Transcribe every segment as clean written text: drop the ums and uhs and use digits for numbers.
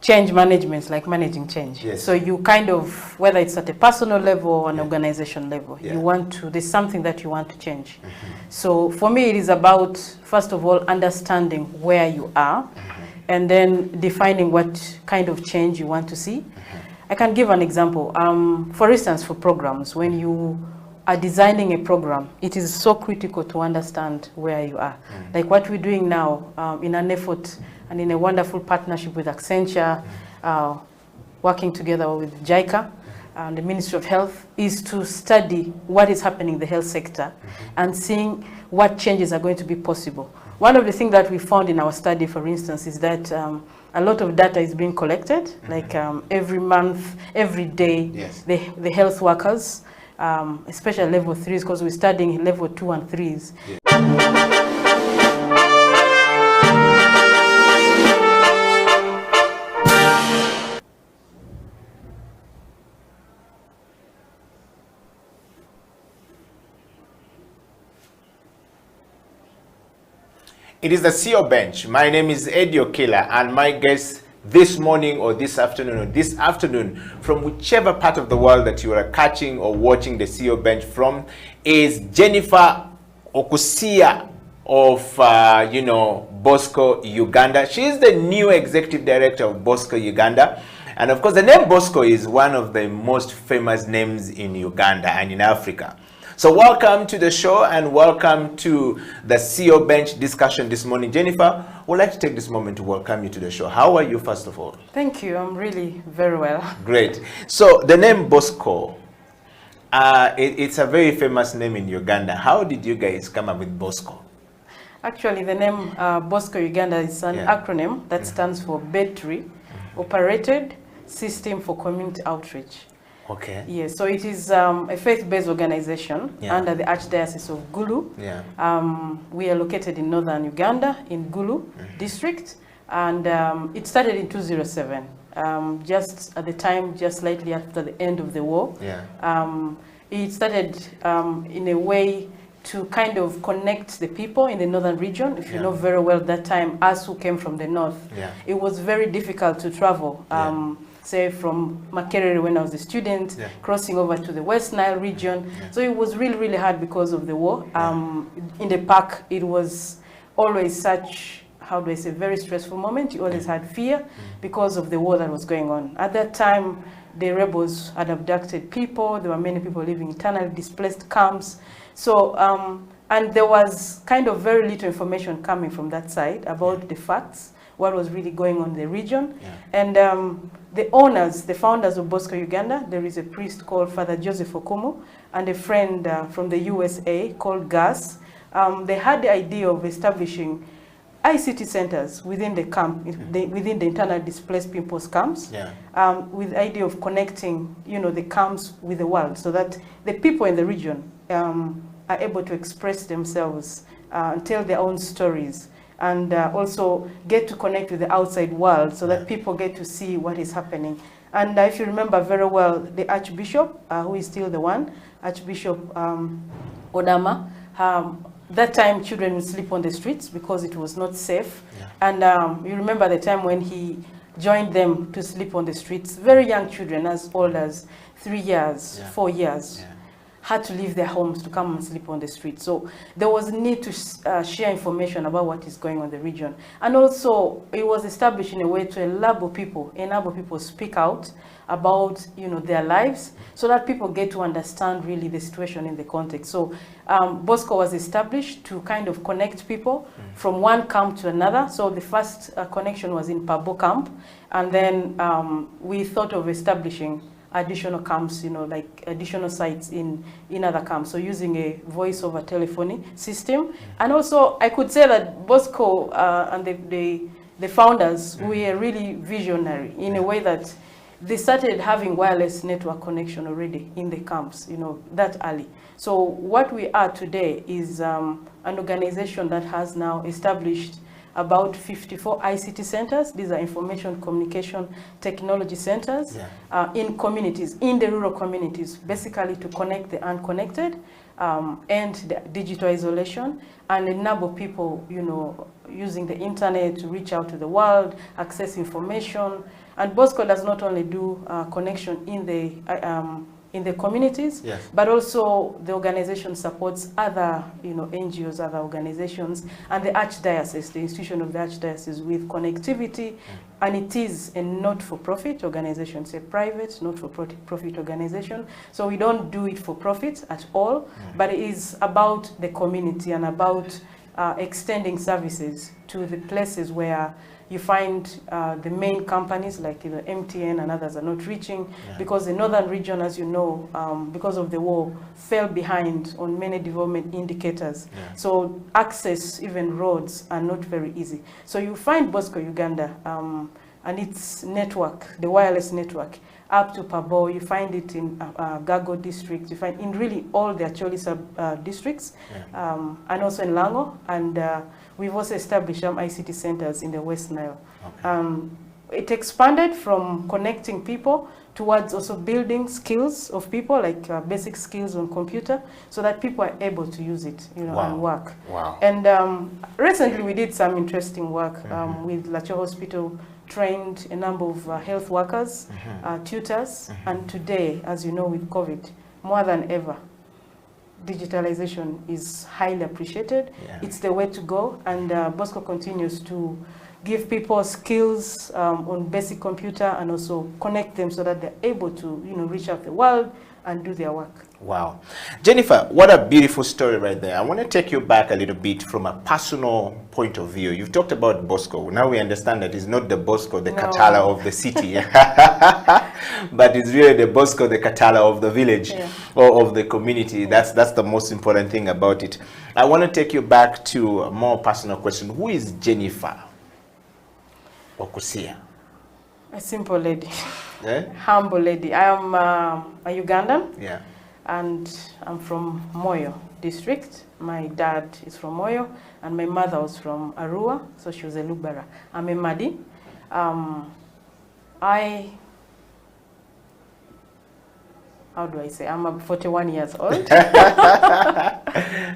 change management is like managing change. Yes. So you kind of, whether it's at a personal level or an organization level, Yeah. you want to, there's something that you want to change. So for me, it is about, first of all, understanding where you are, and then defining what kind of change you want to see. I can give an example. For instance, for programs, when you are designing a program, it is so critical to understand where you are. Like what we're doing now in an effort and in a wonderful partnership with Accenture, working together with JICA and the Ministry of Health, is to study what is happening in the health sector and seeing what changes are going to be possible. One of the things that we found in our study, for instance, is that a lot of data is being collected, like every month, every day, Yes. the health workers, especially level 3s, because we're studying level 2 and 3s. Yeah. It is the CEO Bench. My name is Okila, and my guest this morning or this afternoon, from whichever part of the world that you are catching or watching the CEO Bench from, is Jennifer Okusia of BOSCO Uganda. She is the new executive director of BOSCO Uganda. And of course, the name BOSCO is one of the most famous names in Uganda and in Africa. So welcome to the show and welcome to the CEO Bench discussion this morning. Jennifer, we'd like to take this moment to welcome you to the show. How are you, first of all? Thank you. I'm really very well. Great. So the name BOSCO, it's a very famous name in Uganda. How did you guys come up with BOSCO? Actually, the name BOSCO Uganda is an acronym that stands for Battery Operated System for Community Outreach. Okay. Yes, so it is a faith-based organization under the Archdiocese of Gulu. Yeah. We are located in northern Uganda, in Gulu district, and it started in 2007, just at the time, just slightly after the end of the war. Yeah. It started in a way to kind of connect the people in the northern region. If you know very well that time, us who came from the north, it was very difficult to travel. Say from Makerere when I was a student, crossing over to the West Nile region. So it was really, really hard because of the war. In the park, it was always such, how do I say, very stressful moment. You always had fear because of the war that was going on. At that time, the rebels had abducted people. There were many people living in internally displaced camps. So, and there was kind of very little information coming from that side about the facts, what was really going on in the region. And the owners, the founders of BOSCO Uganda, there is a priest called Father Joseph Okumu and a friend from the USA called Gus. They had the idea of establishing ICT centers within the camp, within the internal displaced people's camps, with the idea of connecting, the camps with the world, so that the people in the region are able to express themselves and tell their own stories, and also get to connect with the outside world, so that people get to see what is happening. And if you remember very well, the Archbishop, who is still the one, Archbishop Odama, that time children would sleep on the streets because it was not safe. And you remember the time when he joined them to sleep on the streets. Very young children, as old as 3 years, 4 years, had to leave their homes to come and sleep on the street. So there was a need to share information about what is going on in the region. And also, it was established in a way to enable people speak out about their lives, so that people get to understand really the situation in the context. So BOSCO was established to kind of connect people from one camp to another. So the first connection was in Pabo camp, and then we thought of establishing additional camps, like additional sites in other camps. So using a voice over telephony system. And also I could say that BOSCO and the founders were really visionary in a way that they started having wireless network connection already in the camps, that early. So what we are today is an organization that has now established about 54 ICT centers. These are information communication technology centers in communities, in the rural communities, basically to connect the unconnected, end the digital isolation and enable people, you know, using the internet to reach out to the world, access information. And BOSCO does not only do connection in the communities, yes, but also the organization supports other, you know, NGOs, other organizations, and the Archdiocese, the institution of the Archdiocese, with connectivity. And it is a not-for-profit organization. It's a private, not-for-profit organization. So we don't do it for profit at all, but it is about the community and about extending services to the places where you find the main companies like MTN and others are not reaching, because the northern region, as you know, because of the war, fell behind on many development indicators. So access, even roads, are not very easy. So you find BOSCO Uganda and its network, the wireless network, up to Pabo. You find it in Gago district. You find in really all the Acholi sub districts, and also in Lango. And we've also established some ICT centers in the West Nile. It expanded from connecting people towards also building skills of people, like basic skills on computer, so that people are able to use it, you know, and work. And recently we did some interesting work with Lacho Hospital, trained a number of health workers, tutors, and today, as you know, with COVID, more than ever, digitalization is highly appreciated. It's the way to go, and BOSCO continues to give people skills on basic computer and also connect them so that they're able to, you know, reach out the world and do their work. Wow. Jennifer, what a beautiful story right there. I want to take you back a little bit from a personal point of view. You've talked about BOSCO. Now we understand that it's not the BOSCO, the Katala of the city, but it's really the BOSCO, the Katala of the village or of the community. That's the most important thing about it. I want to take you back to a more personal question. Who is Jennifer Okusia? A simple lady, humble lady. I am a Ugandan, and I'm from Moyo district. My dad is from Moyo, and my mother was from Arua, so she was a Lubara. I'm a Madi. How do I say? I'm 41 years old.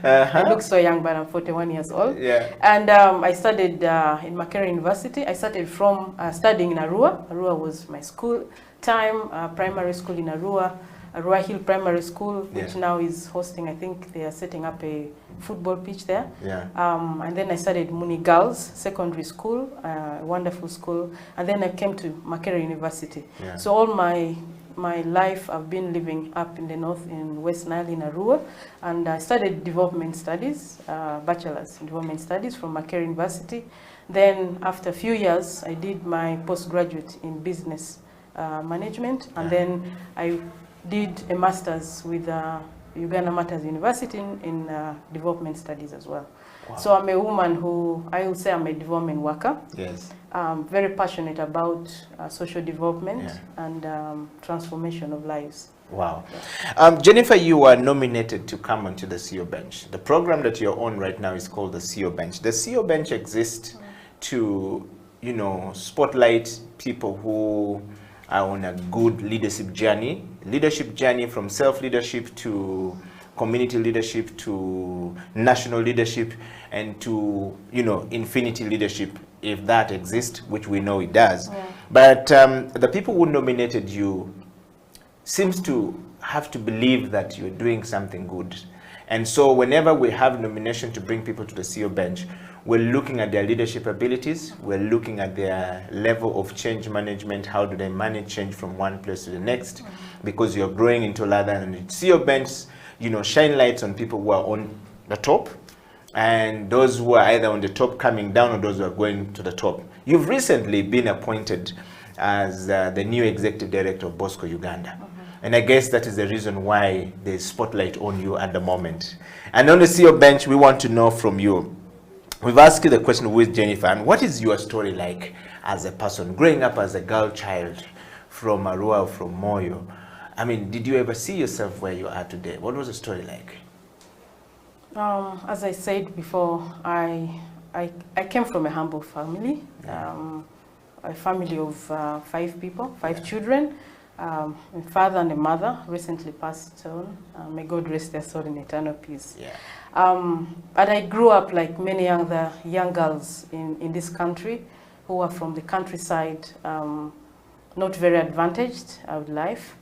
I look so young, but I'm 41 years old. And I studied in Makerere University. I started from studying in Arua. Arua was my school time, primary school in Arua, Arua Hill Primary School, which now is hosting, I think they are setting up a football pitch there. And then I studied Muni Girls Secondary School, a wonderful school. And then I came to Makerere University. So all my life I've been living up in the north in West Nile in Arua, and I studied development studies, bachelor's in development studies from Makerere University. Then after a few years I did my postgraduate in business management, and then I did a master's with Uganda Matters University in development studies as well. So I'm a woman who, I would say I'm a development worker. Very passionate about social development and transformation of lives. Wow. Jennifer, you were nominated to come onto the CEO Bench. The program that you're on right now is called the CEO Bench. The CEO Bench exists to, you know, spotlight people who are on a good leadership journey from self-leadership to community leadership to national leadership and to, you know, infinity leadership, if that exists, which we know it does. But the people who nominated you seems to have to believe that you're doing something good. And so whenever we have nomination to bring people to the CEO Bench, we're looking at their leadership abilities, we're looking at their level of change management, how do they manage change from one place to the next, because you're growing into a ladder, and CEO Bench, you know, shine lights on people who are on the top and those who are either on the top coming down or those who are going to the top. You've recently been appointed as the new executive director of BOSCO Uganda. And I guess that is the reason why there's spotlight on you at the moment. And on the CEO Bench, we want to know from you. We've asked you the question, who is Jennifer, and what is your story like as a person, growing up as a girl child from Arua, from Moyo? I mean, did you ever see yourself where you are today? What was the story like? As I said before, I came from a humble family, a family of 5 people, 5 children. My father and a mother recently passed on. May God rest their soul in eternal peace. Yeah. But I grew up like many other young girls in this country who are from the countryside, not very advantaged with life.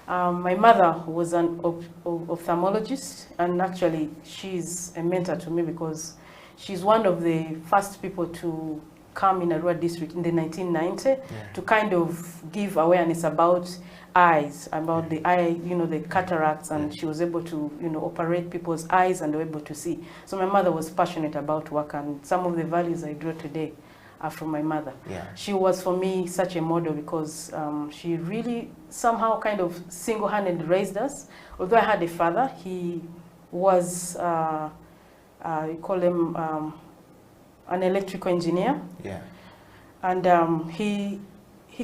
My mother was an ophthalmologist, and actually she's a mentor to me because she's one of the first people to come in Arua district in the 1990 to kind of give awareness about eyes, about the eye, the cataracts, and she was able to, operate people's eyes and they were able to see. So my mother was passionate about work, and some of the values I draw today are from my mother. Yeah. She was for me such a model because she really somehow kind of single-handedly raised us. Although I had a father, he was, you call him an electrical engineer. Yeah. And he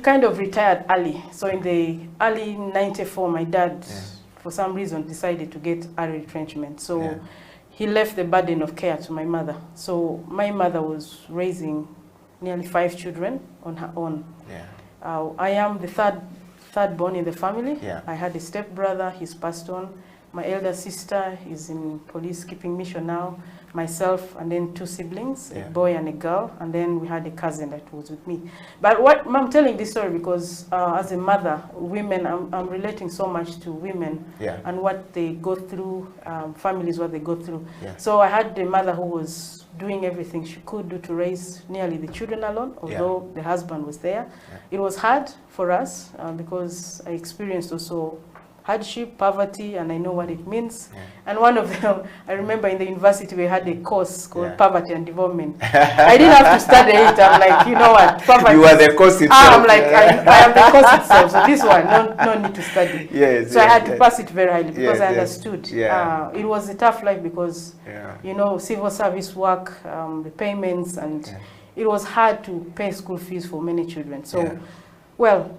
kind of retired early. So in the early 94, my dad, for some reason, decided to get early retrenchment. So he left the burden of care to my mother. So my mother was raising nearly 5 children on her own. Yeah. I am the third born in the family. Yeah. I had a stepbrother, he's passed on. My elder sister is in police keeping mission now. Myself, and then 2 siblings, a boy and a girl, and then we had a cousin that was with me. But I'm telling this story because as a mother, women, I'm relating so much to women and what they go through, families, what they go through. Yeah. So I had a mother who was doing everything she could do to raise nearly the children alone, although the husband was there. It was hard for us because I experienced also hardship, poverty, and I know what it means. Yeah. And one of them, I remember in the university we had a course called Poverty and Development. I didn't have to study it. I'm like, you know what, poverty. You are the course itself. I'm like, I am the course itself. So this one, no need to study. Yes, so I had to pass it very highly because I understood. Yeah. It was a tough life because, civil service work, the payments, and it was hard to pay school fees for many children. So, well,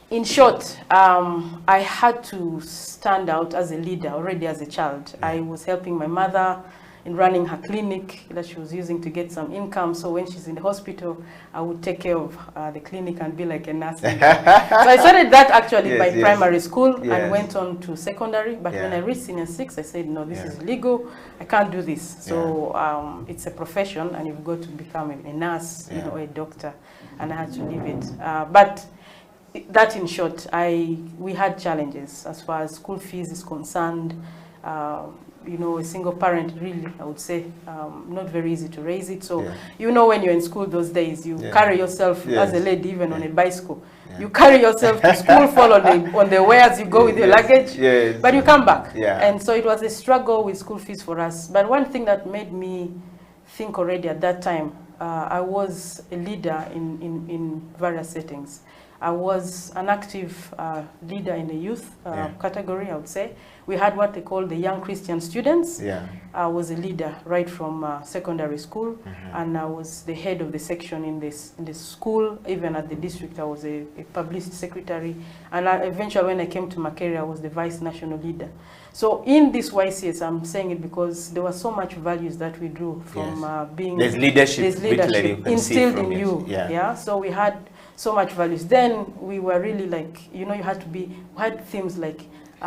in short, I had to stand out as a leader already as a child. I was helping my mother in running her clinic that she was using to get some income. So when she's in the hospital, I would take care of the clinic and be like a nurse. So I started that actually by primary school and went on to secondary. But when I reached senior 6, I said, no, this is illegal. I can't do this. So it's a profession and you've got to become a nurse, or a doctor. And I had to leave it. But that in short, we had challenges as far as school fees is concerned. A single parent really, I would say, not very easy to raise it. So, when you're in school those days, you carry yourself as a lady, even on a bicycle. You carry yourself to school, fall on the way as you go with your luggage, but you come back. And so it was a struggle with school fees for us. But one thing that made me think already at that time, I was a leader in various settings. I was an active leader in the youth category, I would say. We had what they call the young Christian students. I was a leader right from secondary school, and I was the head of the section in the school. Even at the district, I was a publicity secretary. And eventually, when I came to Makerere, I was the vice national leader. So in this YCS, I'm saying it because there was so much values that we drew from being... There's leadership instilled in you. So we had so much values. Then we were really like, you had to be, we had themes like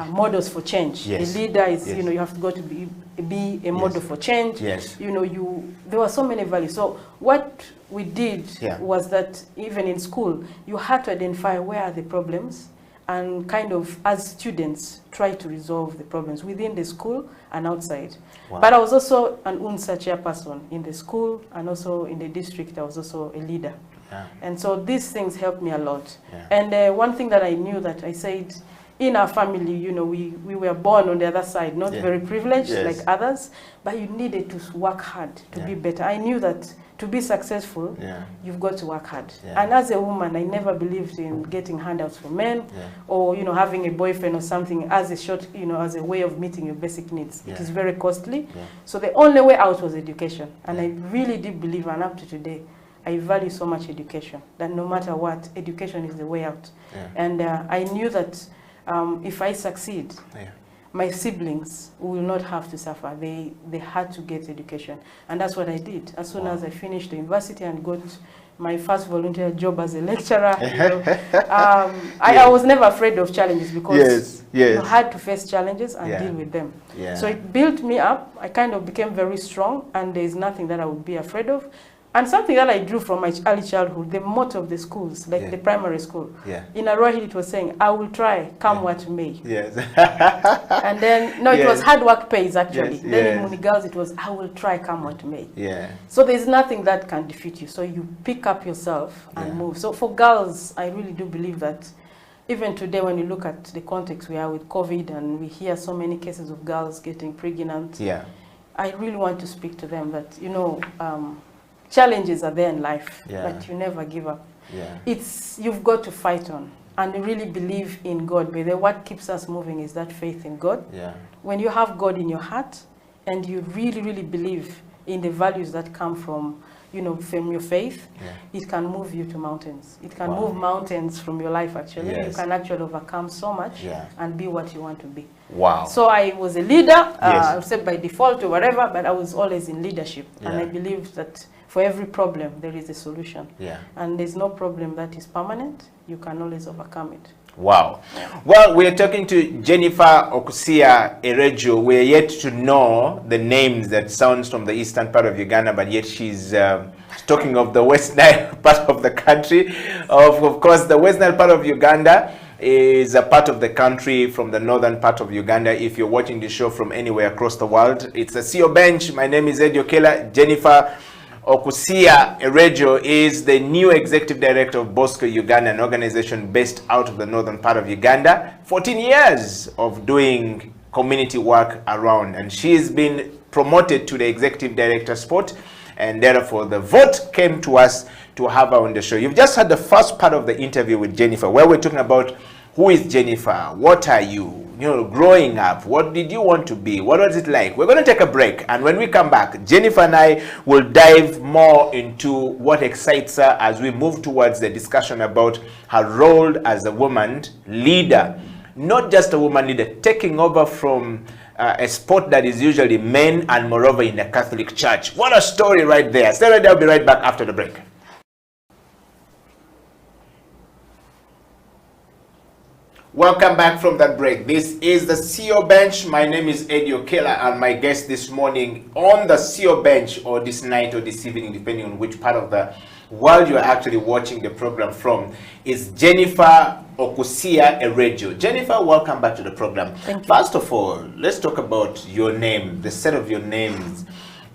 models for change. The leader is, you have to go to be a model for change. There were so many values. So what we did was that even in school, you had to identify where are the problems and kind of, as students, try to resolve the problems within the school and outside. But I was also an UNSA chairperson in the school, and also in the district, I was also a leader. And so these things helped me a lot. And one thing that I knew that I said, in our family, we were born on the other side, not very privileged like others, but you needed to work hard to be better. I knew that to be successful, you've got to work hard. And as a woman, I never believed in getting handouts from men or, having a boyfriend or something as as a way of meeting your basic needs. It is very costly. So the only way out was education. And I really did believe, and up to today, I value so much education, that no matter what, education is the way out. And I knew that if I succeed, my siblings will not have to suffer. They had to get education. And that's what I did. As soon as I finished the university and got my first volunteer job as a lecturer. I was never afraid of challenges because you had to face challenges and deal with them. So it built me up. I kind of became very strong, and there is nothing that I would be afraid of. And something that I drew from my early childhood, the motto of the schools, like the primary school. In Erejo, it was saying, I will try, come what may. And then, no, it was hard work pays, actually. Then in Munigals, it was, I will try, come what may. So there's nothing that can defeat you. So you pick up yourself and move. So for girls, I really do believe that even today, when you look at the context we are with COVID, and we hear so many cases of girls getting pregnant, I really want to speak to them that, you know, challenges are there in life, but you never give up. You've got to fight on and really believe in God. But what keeps us moving is that faith in God. When you have God in your heart and you really, really believe in the values that come from, you know, from your faith, it can move you to mountains. It can move mountains from your life, actually. You can actually overcome so much and be what you want to be. So I was a leader, I would say by default or whatever, but I was always in leadership. And I believe that for every problem, there is a solution. And there's no problem that is permanent. You can always overcome it. Well, we're talking to Jennifer Okusia Erejo. We're yet to know the names that sounds from the eastern part of Uganda, but yet she's talking of the West Nile part of the country. Of course, the West Nile part of Uganda is a part of the country from the northern part of Uganda. If you're watching the show from anywhere across the world, it's a CEO Bench. My name is Okila. Jennifer Okusia Erejo is the new executive director of BOSCO Uganda, an organization based out of the northern part of Uganda. 14 years of doing community work around, and she's been promoted to the executive director spot, and therefore the vote came to us to have her on the show. You've just had the first part of the interview with Jennifer, where we're talking about who is Jennifer, what are you, you know, growing up, what did you want to be, what was it like? We're going to take a break, and when we come back, Jennifer and I will dive more into what excites her as we move towards the discussion about her role as a woman leader, not just a woman leader, taking over from a sport that is usually men, and moreover in the Catholic Church. What a story right there. Stay right there, I'll be right back after the break. Welcome back from that break. This is the CEO Bench. My name is Okila, and my guest this morning on the CEO Bench, or this night or this evening, depending on which part of the world you are actually watching the program from, is Jennifer Okusia Erejo. Jennifer, welcome back to the program. Thank you. First of all, let's talk about your name, the set of your names.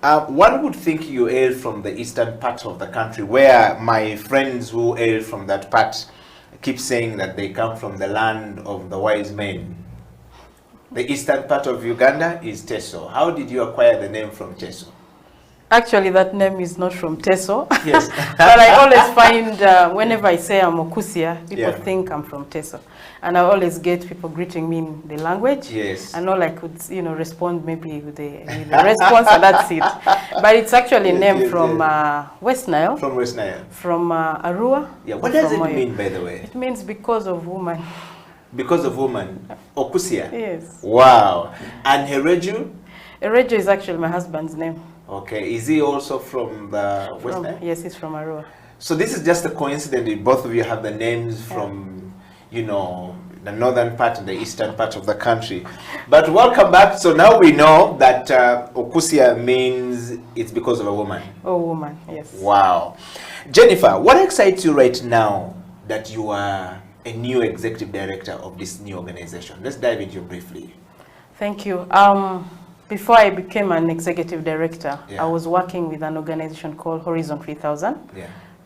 One would think you hail from the eastern part of the country, where my friends who hail from that part keep saying that they come from the land of the wise men. The eastern part of Uganda is Teso. How did you acquire the name from Teso? Actually, that name is not from Teso. Yes. But I always find, whenever I say I'm Okusia, people think I'm from Teso. And I always get people greeting me in the language. Yes. And all I could, you know, respond maybe with the response, and that's it. But it's actually a name from West Nile. From West Nile. From Arua. Yeah. What does it mean, by the way? It means because of woman. Because of woman. Okusia? Yes. Wow. And Erejo? Erejo is actually my husband's name. Okay. Is he also from the West Nile? Yes, he's from Arua. So this is just a coincidence that both of you have the names from, you know, the northern part and the eastern part of the country. But welcome back. So now we know that Okusia means it's because of a woman. Oh, woman, yes. Wow. Jennifer, what excites you right now that you are a new executive director of this new organization? Let's dive into it briefly. Thank you. Before I became an executive director, I was working with an organization called Horizon 3000,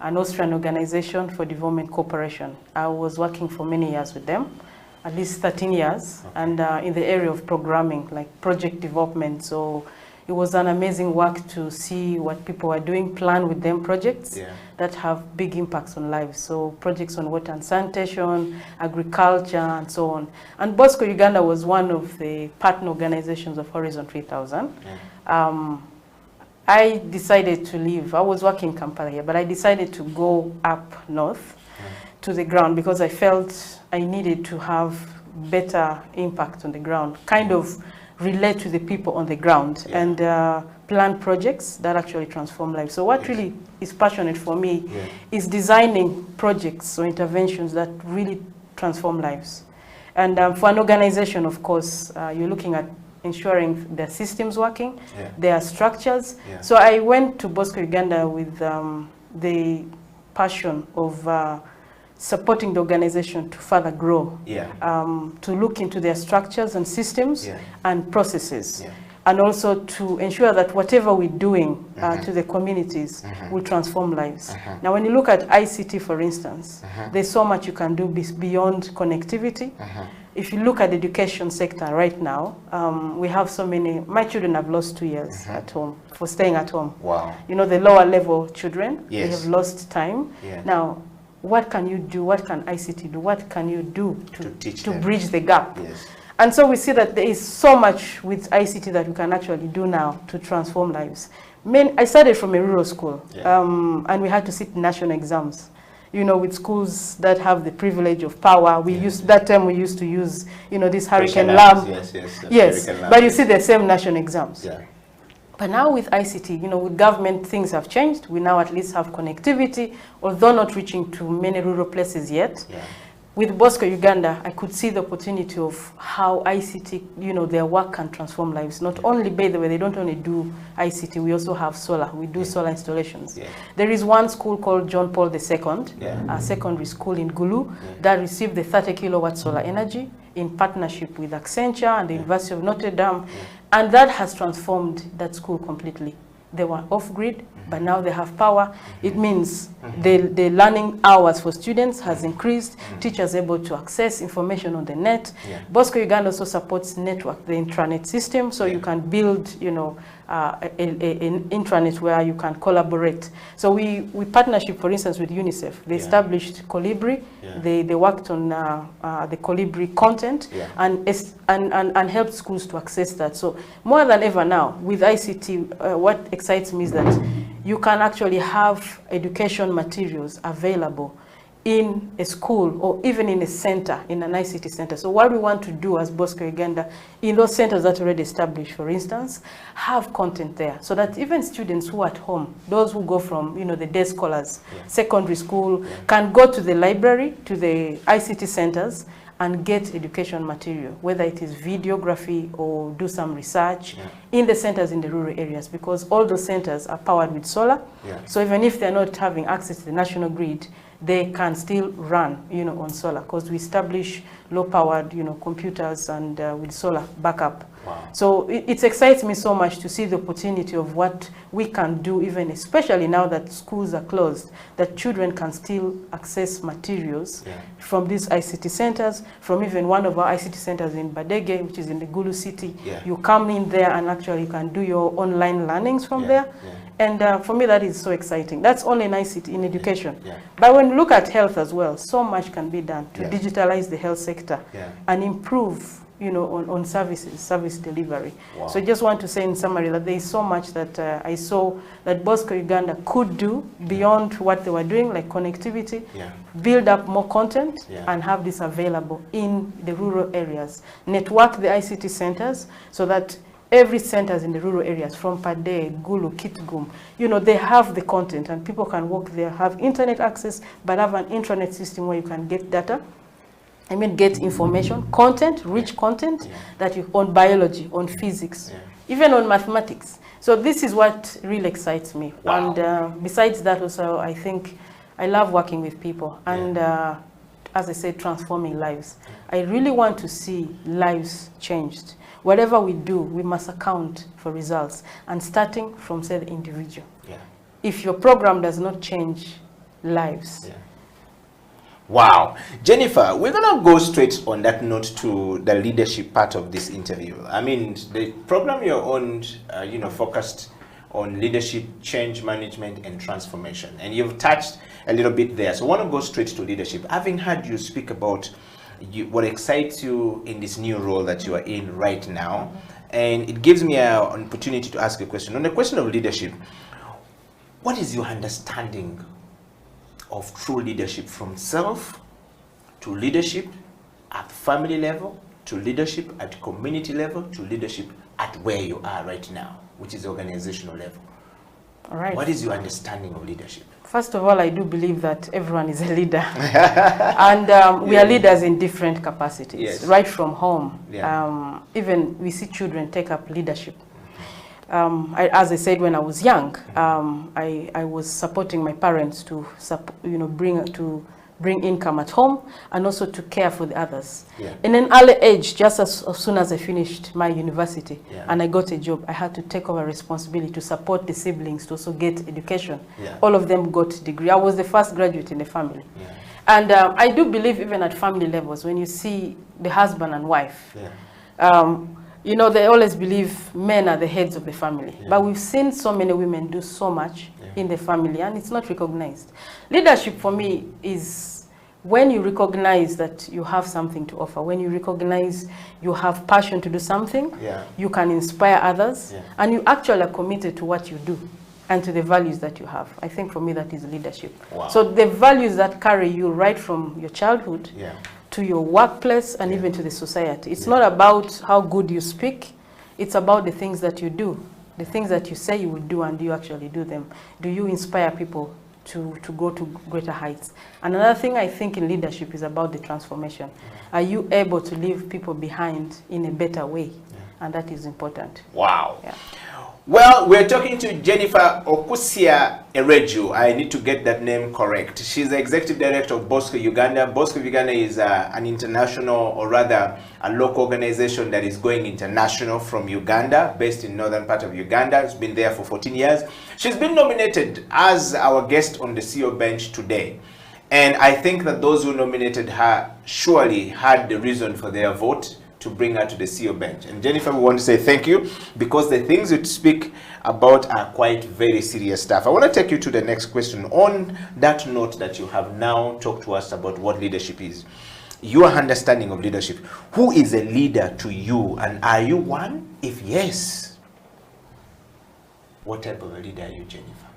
an Austrian organization for development cooperation. I was working for many years with them, at least 13 years, and in the area of programming, like project development. So it was an amazing work to see what people are doing, plan with them projects that have big impacts on lives. So projects on water and sanitation, agriculture, and so on. And BOSCO Uganda was one of the partner organizations of Horizon 3000. I decided to leave. I was working in Kampala here, but I decided to go up north to the ground because I felt I needed to have better impact on the ground. Kind of relate to the people on the ground and plan projects that actually transform lives. So what really is passionate for me is designing projects or interventions that really transform lives. And for an organization, of course, you're looking at ensuring their systems working, their structures. So I went to BOSCO Uganda with the passion of supporting the organization to further grow, to look into their structures and systems and processes, and also to ensure that whatever we're doing to the communities will transform lives. Now, when you look at ICT, for instance, there's so much you can do beyond connectivity. If you look at the education sector right now, we have so many, my children have lost 2 years at home for staying at home. Wow. You know, the lower level children, they have lost time. Now, what can you do? What can ICT do? What can you do to bridge the gap? And so we see that there is so much with ICT that we can actually do now to transform lives. I started from a rural school, and we had to sit national exams. You know, with schools that have the privilege of power, we used that term. We used to use, you know, this hurricane lamp. Yes. But you see the same national exams. But now with ICT, you know, with government, things have changed. We now at least have connectivity, although not reaching to many rural places yet. With BOSCO Uganda, I could see the opportunity of how ICT, you know, their work can transform lives. Not only, by the way, they don't only do ICT, we also have solar. We do solar installations. There is one school called John Paul II, a secondary school in Gulu, that received the 30 kilowatt solar energy in partnership with Accenture and the University of Notre Dame. And that has transformed that school completely. They were off-grid, but now they have power. It means the learning hours for students has increased, teachers able to access information on the net. BOSCO Uganda also supports network, the intranet system, so you can build, you know, an intranet where you can collaborate. So we partnership, for instance, with UNICEF. They established Colibri. They worked on the Colibri content and helped schools to access that. So more than ever now, with ICT, what excites me is that you can actually have education materials available in a school or even in a center, in an ICT center. So what we want to do as BOSCO Uganda, in those centers that are already established, for instance, have content there so that even students who are at home, those who go from, you know, the day scholars, secondary school, can go to the library, to the ICT centers, and get education material, whether it is videography or do some research in the centers in the rural areas, because all those centers are powered with solar. So even if they're not having access to the national grid, they can still run, you know, on solar, because we establish low-powered, you know, computers and with solar backup. So it excites me so much to see the opportunity of what we can do, even especially now that schools are closed, that children can still access materials from these ICT centers, from even one of our ICT centers in Badege, which is in the Gulu city. You come in there and actually you can do your online learnings from there. And for me, that is so exciting. That's only in ICT, in education. But when you look at health as well, so much can be done to digitalize the health sector and improve, you know, on service delivery. So I just want to say in summary that there is so much that I saw that BOSCO Uganda could do beyond what they were doing, like connectivity, build up more content and have this available in the rural areas. Network the ICT centers so that every centers in the rural areas, from Pade, Gulu, Kitgum, you know, they have the content and people can walk there, have internet access, but have an intranet system where you can get data. I mean, get information, content, rich content that you on biology, on physics, even on mathematics. So this is what really excites me. And besides that also, I think I love working with people and, as I said, transforming lives. I really want to see lives changed. Whatever we do, we must account for results, and starting from, say, the individual. If your program does not change lives. Wow. Jennifer, we're going to go straight on that note to the leadership part of this interview. I mean, the program you're on, you know, focused on leadership, change management, and transformation. And you've touched a little bit there. So I want to go straight to leadership. Having heard you speak about what excites you in this new role that you are in right now, and it gives me an opportunity to ask a question. On the question of leadership, what is your understanding of true leadership, from self to leadership at family level to leadership at community level, to leadership at where you are right now, which is organizational level. All right. What is your understanding of leadership? First of all, I do believe that everyone is a leader. And we are leaders in different capacities, yes. right from home. Yeah. Even we see children take up leadership. As I said, when I was young, I was supporting my parents to bring income at home and also to care for the others. Yeah. In an early age, just as soon as I finished my university and I got a job, I had to take over responsibility to support the siblings to also get education. Yeah. All of them got a degree. I was the first graduate in the family. Yeah. And I do believe even at family levels, when you see the husband and wife, you know, they always believe men are the heads of the family. Yeah. But we've seen so many women do so much in the family, and it's not recognized. Leadership for me is when you recognize that you have something to offer, when you recognize you have passion to do something, you can inspire others, and you actually are committed to what you do and to the values that you have. I think for me that is leadership. Wow. So the values that carry you right from your childhood to your workplace and even to the society. It's not about how good you speak, it's about the things that you do. The things that you say you will do, and do you actually do them? Do you inspire people to go to greater heights? And another thing I think in leadership is about the transformation. Are you able to leave people behind in a better way? And that is important. Wow. Yeah. Well, we're talking to Jennifer Okusia Erejo. I need to get that name correct. She's the Executive Director of BOSCO Uganda. BOSCO Uganda is an international, or rather a local organization that is going international from Uganda, based in northern part of Uganda. It's been there for 14 years. She's been nominated as our guest on the CEO bench today. And I think that those who nominated her surely had the reason for their vote to bring her to the CEO bench. And Jennifer, we want to say thank you, because the things you speak about are quite very serious stuff. I want to take you to the next question. On that note that you have now talked to us about what leadership is, your understanding of leadership, who is a leader to you, and are you one? If yes, what type of a leader are you, Jennifer?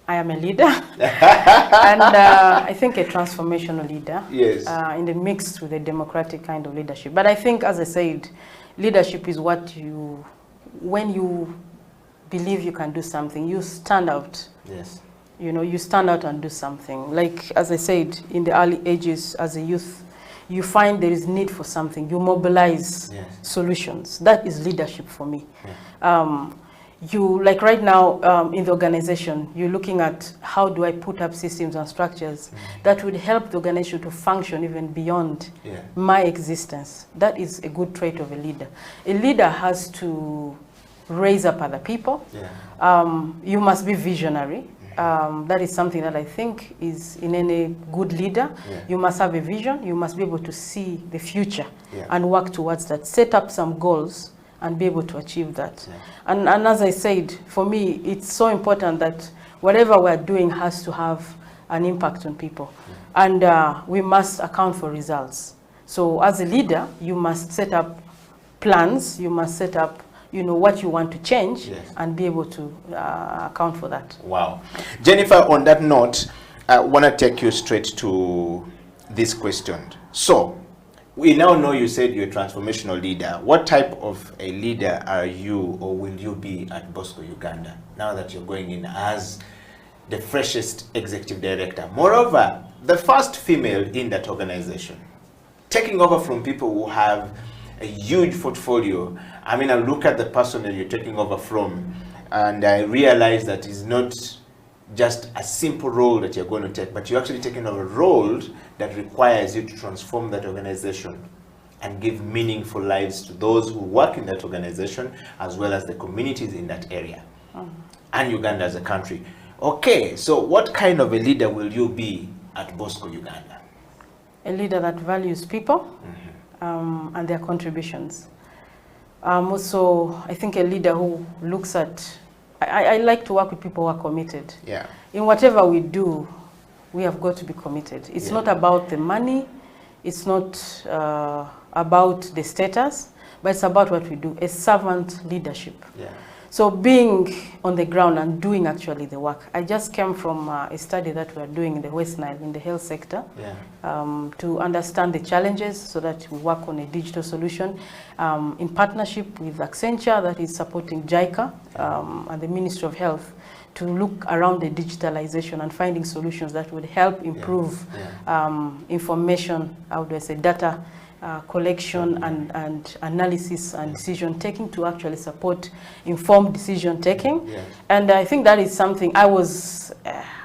I am a leader, and I think a transformational leader, yes, in the mix with a democratic kind of leadership. But I think, as I said, leadership is what you, when you believe you can do something, you stand out. Yes. You know, you stand out and do something. Like, as I said, in the early ages as a youth, you find there is need for something. You mobilize solutions. That is leadership for me. Yeah. You, like right now in the organization, you're looking at how do I put up systems and structures that would help the organization to function even beyond my existence. That is a good trait of a leader. A leader has to raise up other people. You must be visionary. That is something that I think is in any good leader. You must have a vision. You must be able to see the future and work towards that. Set up some goals and be able to achieve that. And as I said, for me, it's so important that whatever we're doing has to have an impact on people. And we must account for results. So as a leader, you must set up plans, you must set up, you know, what you want to change and be able to account for that. Wow. Jennifer, on that note, I want to take you straight to this question. So, we now know you said you're a transformational leader. What type of a leader are you, or will you be at BOSCO Uganda, now that you're going in as the freshest executive director? Moreover, the first female in that organization, taking over from people who have a huge portfolio. I mean, I look at the person that you're taking over from, and I realize that it's not just a simple role that you're going to take, but you're actually taking over a role that requires you to transform that organization and give meaningful lives to those who work in that organization, as well as the communities in that area, and Uganda as a country. Okay, so what kind of a leader will you be at BOSCO Uganda? A leader that values people and their contributions. Also, I think a leader who looks at, I like to work with people who are committed. Yeah. In whatever we do, we have got to be committed. It's not about the money, it's not about the status, but it's about what we do, a servant leadership. Yeah. So being on the ground and doing actually the work. I just came from a study that we are doing in the West Nile in the health sector to understand the challenges so that we work on a digital solution in partnership with Accenture that is supporting JICA and the Ministry of Health to look around the digitalization and finding solutions that would help improve information, how do I say, data collection and analysis and decision taking to actually support informed decision taking. And I think that is something I was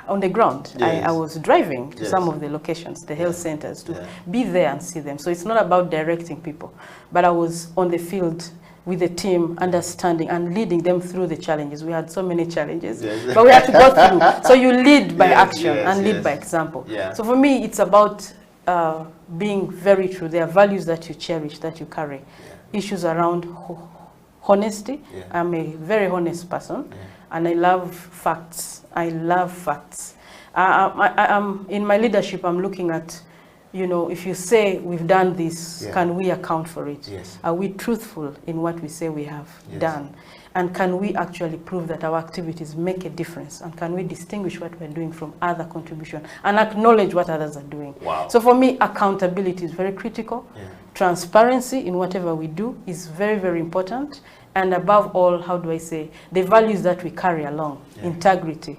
on the ground. I was driving to some of the locations, the health centers, to be there and see them. So it's not about directing people, but I was on the field with the team, understanding and leading them through the challenges. We had so many challenges, but we had to go through. So you lead by action and lead by example. So for me, it's about being very true. There are values that you cherish, that you carry. Issues around honesty. I'm a very honest person, and I love facts. I love facts. In my leadership, I'm looking at, you know, if you say we've done this, can we account for it? Are we truthful in what we say we have done? And can we actually prove that our activities make a difference? And can we distinguish what we're doing from other contribution and acknowledge what others are doing? So for me, accountability is very critical. Transparency in whatever we do is very, very important. And above all, how do I say, the values that we carry along, integrity,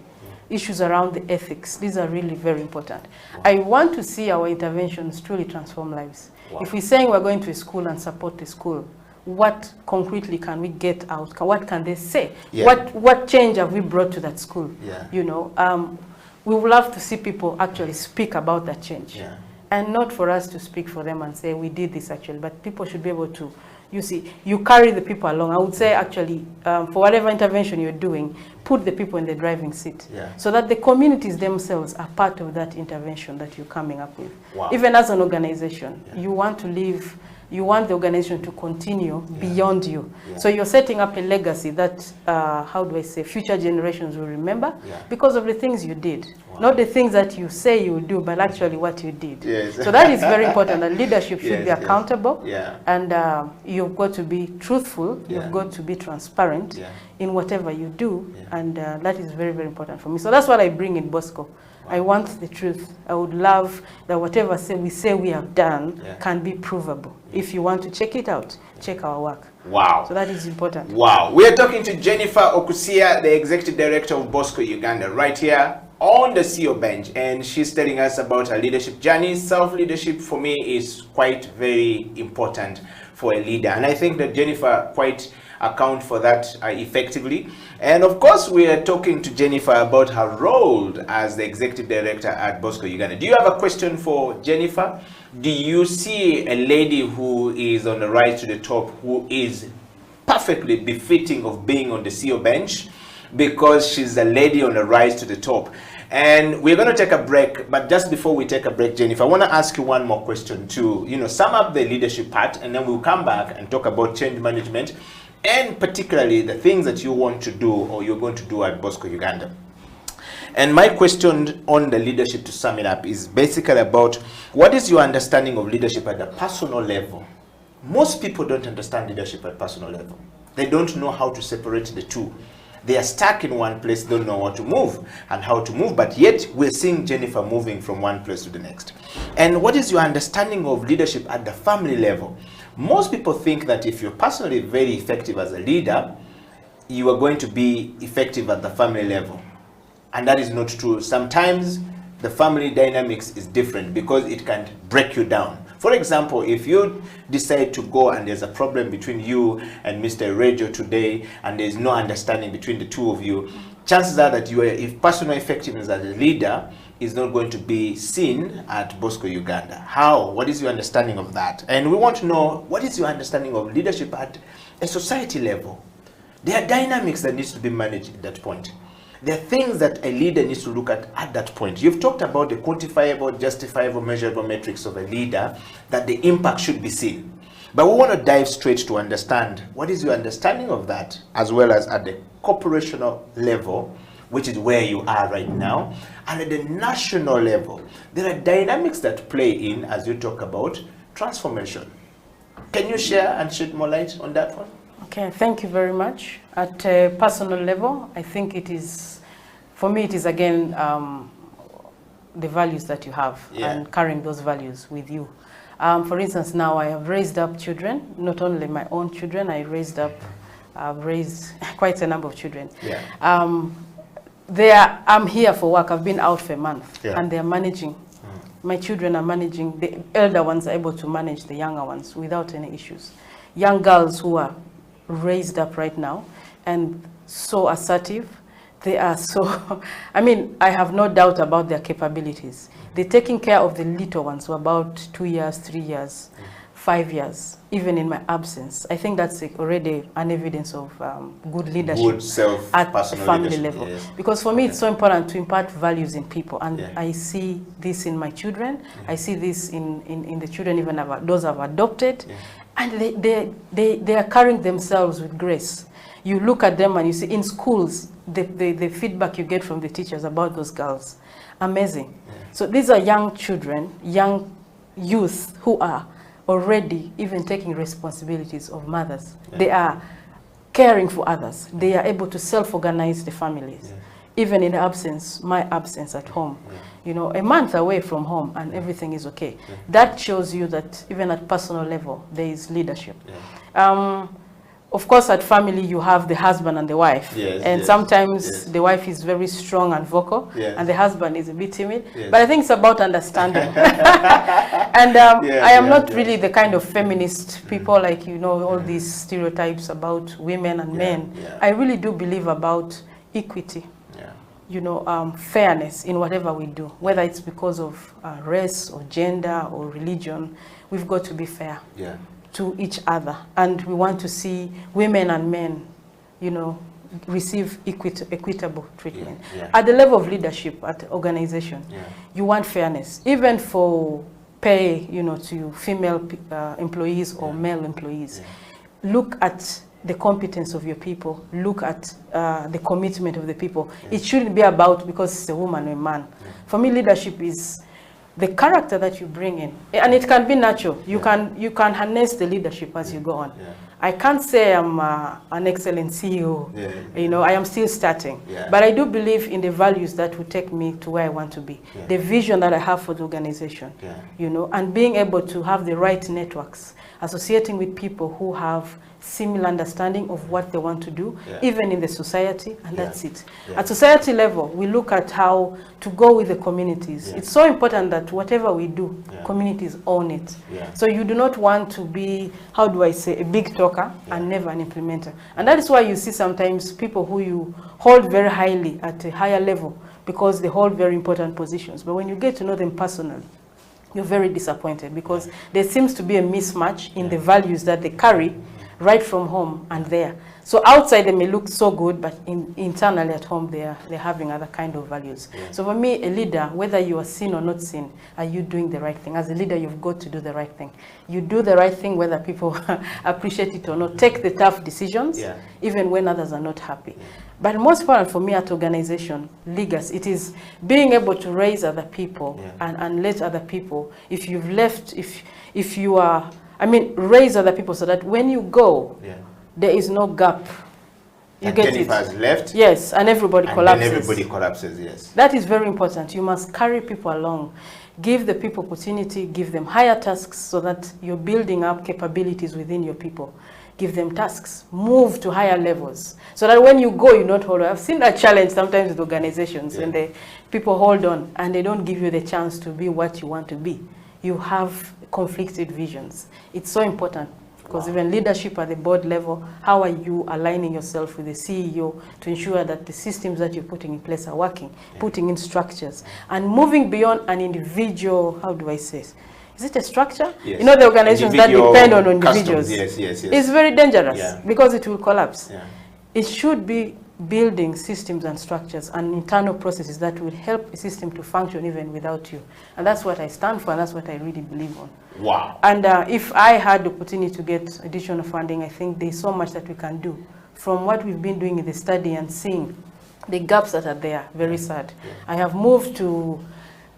issues around the ethics, these are really very important. I want to see our interventions truly transform lives. If we're saying we're going to a school and support the school, what concretely can we get out? What can they say? What change have we brought to that school? You know, we would love to see people actually speak about that change. And not for us to speak for them and say, we did this actually, but people should be able to, you see, you carry the people along. I would say actually, for whatever intervention you're doing, put the people in the driving seat so that the communities themselves are part of that intervention that you're coming up with. Even as an organization, you want to live, you want the organization to continue beyond you. So you're setting up a legacy that, how do I say, future generations will remember because of the things you did. Not the things that you say you will do, but actually what you did. So that is very important. And leadership should be accountable. And you've got to be truthful. You've got to be transparent in whatever you do. And that is very, very important for me. So that's what I bring in BOSCO. I want the truth. I would love that whatever we say we have done can be provable. If you want to check it out, check our work. So that is important. We are talking to Jennifer Okusia, the Executive Director of BOSCO Uganda, right here on the CEO bench, and she's telling us about her leadership journey. Self-leadership for me is quite very important for a leader, and I think that Jennifer quite account for that effectively. And of course, we are talking to Jennifer about her role as the Executive Director at BOSCO Uganda. Do you have a question for Jennifer? Do you see a lady who is on the rise to the top who is perfectly befitting of being on the CEO bench because she's a lady on the rise to the top? And we're going to take a break, but just before we take a break, Jennifer, I want to ask you one more question to, you know, sum up the leadership part, and then we'll come back and talk about change management and particularly the things that you want to do or you're going to do at BOSCO Uganda. And my question on the leadership, to sum it up, is basically about what is your understanding of leadership at the personal level? Most people don't understand leadership at personal level. They don't know how to separate the two. They are stuck in one place, don't know what to move and how to move, but yet we're seeing Jennifer moving from one place to the next. And what is your understanding of leadership at the family level? Most people think that if you're personally very effective as a leader, you are going to be effective at the family level. And that is not true. Sometimes the family dynamics is different because it can break you down. For example, if you decide to go and there's a problem between you and Mr. Erejo today and there's no understanding between the two of you, chances are that your personal effectiveness as a leader is not going to be seen at BOSCO Uganda. How? What is your understanding of that? And we want to know, what is your understanding of leadership at a society level? There are dynamics that needs to be managed at that point. There are things that a leader needs to look at that point. You've talked about the quantifiable, justifiable, measurable metrics of a leader, that the impact should be seen. But we want to dive straight to understand, what is your understanding of that, as well as at the corporational level, which is where you are right now, and at the national level. There are dynamics that play in as you talk about transformation. Can you share and shed more light on that one? Okay, thank you very much. At a personal level, I think it is, for me, it is again the values that you have and carrying those values with you. For instance, now I have raised up children, not only my own children, I've raised quite a number of children. I'm here for work, I've been out for a month, and they're managing. My children are managing, the elder ones are able to manage the younger ones without any issues. Young girls who are raised up right now and so assertive, they are so, I mean, I have no doubt about their capabilities. They're taking care of the little ones who are about 2 years, 3 years, 5 years, even in my absence. I think that's already an evidence of good leadership at family level. Because for me, it's so important to impart values in people. And I see this in my children. I see this in the children, even those I've adopted. And they are carrying themselves with grace. You look at them and you see in schools, the feedback you get from the teachers about those girls, amazing. So these are young children, young youth who are already even taking responsibilities of mothers. They are caring for others. They are able to self-organize the families. Even in absence, my absence at home, you know, a month away from home and everything is okay. That shows you that even at personal level, there is leadership. Of course, at family, you have the husband and the wife. And sometimes the wife is very strong and vocal, and the husband is a bit timid. But I think it's about understanding. And I am not really the kind of feminist people, like, you know, all these stereotypes about women and men. I really do believe about equity, you know, fairness in whatever we do, whether it's because of race or gender or religion. We've got to be fair. To each other, and we want to see women and men, you know, receive equitable treatment. At the level of leadership at the organization, you want fairness, even for pay, you know, to female employees or male employees. Look at the competence of your people, look at the commitment of the people. It shouldn't be about because it's a woman or a man. For me, leadership is the character that you bring in, and it can be natural. You can harness the leadership as you go on. I can't say I'm an excellent CEO. You know, I am still starting. But I do believe in the values that will take me to where I want to be. The vision that I have for the organization. You know, and being able to have the right networks, associating with people who have similar understanding of what they want to do, even in the society, and that's it. At society level, we look at how to go with the communities. It's so important that whatever we do, communities own it. So you do not want to be, how do I say, a big talker and never an implementer. And that is why you see sometimes people who you hold very highly at a higher level because they hold very important positions. But when you get to know them personally, you're very disappointed because there seems to be a mismatch in the values that they carry right from home and there. So outside they may look so good, but internally at home they're having other kind of values. So for me, a leader, whether you are seen or not seen, are you doing the right thing? As a leader, you've got to do the right thing. You do the right thing whether people appreciate it or not. Take the tough decisions, even when others are not happy. But most important for me at organization, legacy, it is being able to raise other people and let other people, if you've left, if you are, I mean, raise other people so that when you go, there is no gap. You get it. Has left. Yes, and everybody collapses. Then everybody collapses, yes. That is very important. You must carry people along. Give the people opportunity, give them higher tasks so that you're building up capabilities within your people. Give them tasks. Move to higher levels so that when you go, you not hold on. I've seen that challenge sometimes with organizations when the people hold on and they don't give you the chance to be what you want to be. You have conflicted visions. It's so important because even leadership at the board level, how are you aligning yourself with the CEO to ensure that the systems that you're putting in place are working, putting in structures, and moving beyond an individual, how do I say, is it a structure? You know, the organizations that depend on individuals. It's very dangerous because it will collapse. It should be building systems and structures and internal processes that will help a system to function even without you. And that's what I stand for, and that's what I really believe on. Wow. And if I had the opportunity to get additional funding, I think there's so much that we can do. From what we've been doing in the study and seeing the gaps that are there, very sad. I have moved to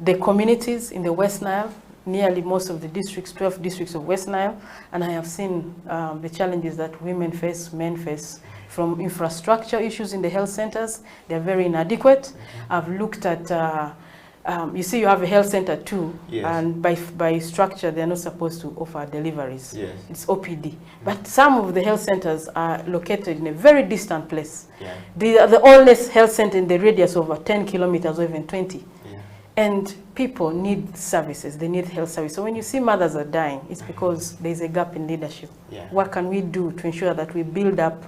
the communities in the West Nile, nearly most of the districts, 12 districts of West Nile, and I have seen the challenges that women face, men face, from infrastructure issues in the health centers. They're very inadequate. I've looked at, you see, you have a health center too, and by structure, they're not supposed to offer deliveries. It's OPD. But some of the health centers are located in a very distant place. They are the oldest health center in the radius of 10 kilometers or even 20. And people need services, they need health services. So when you see mothers are dying, it's because there's a gap in leadership. What can we do to ensure that we build up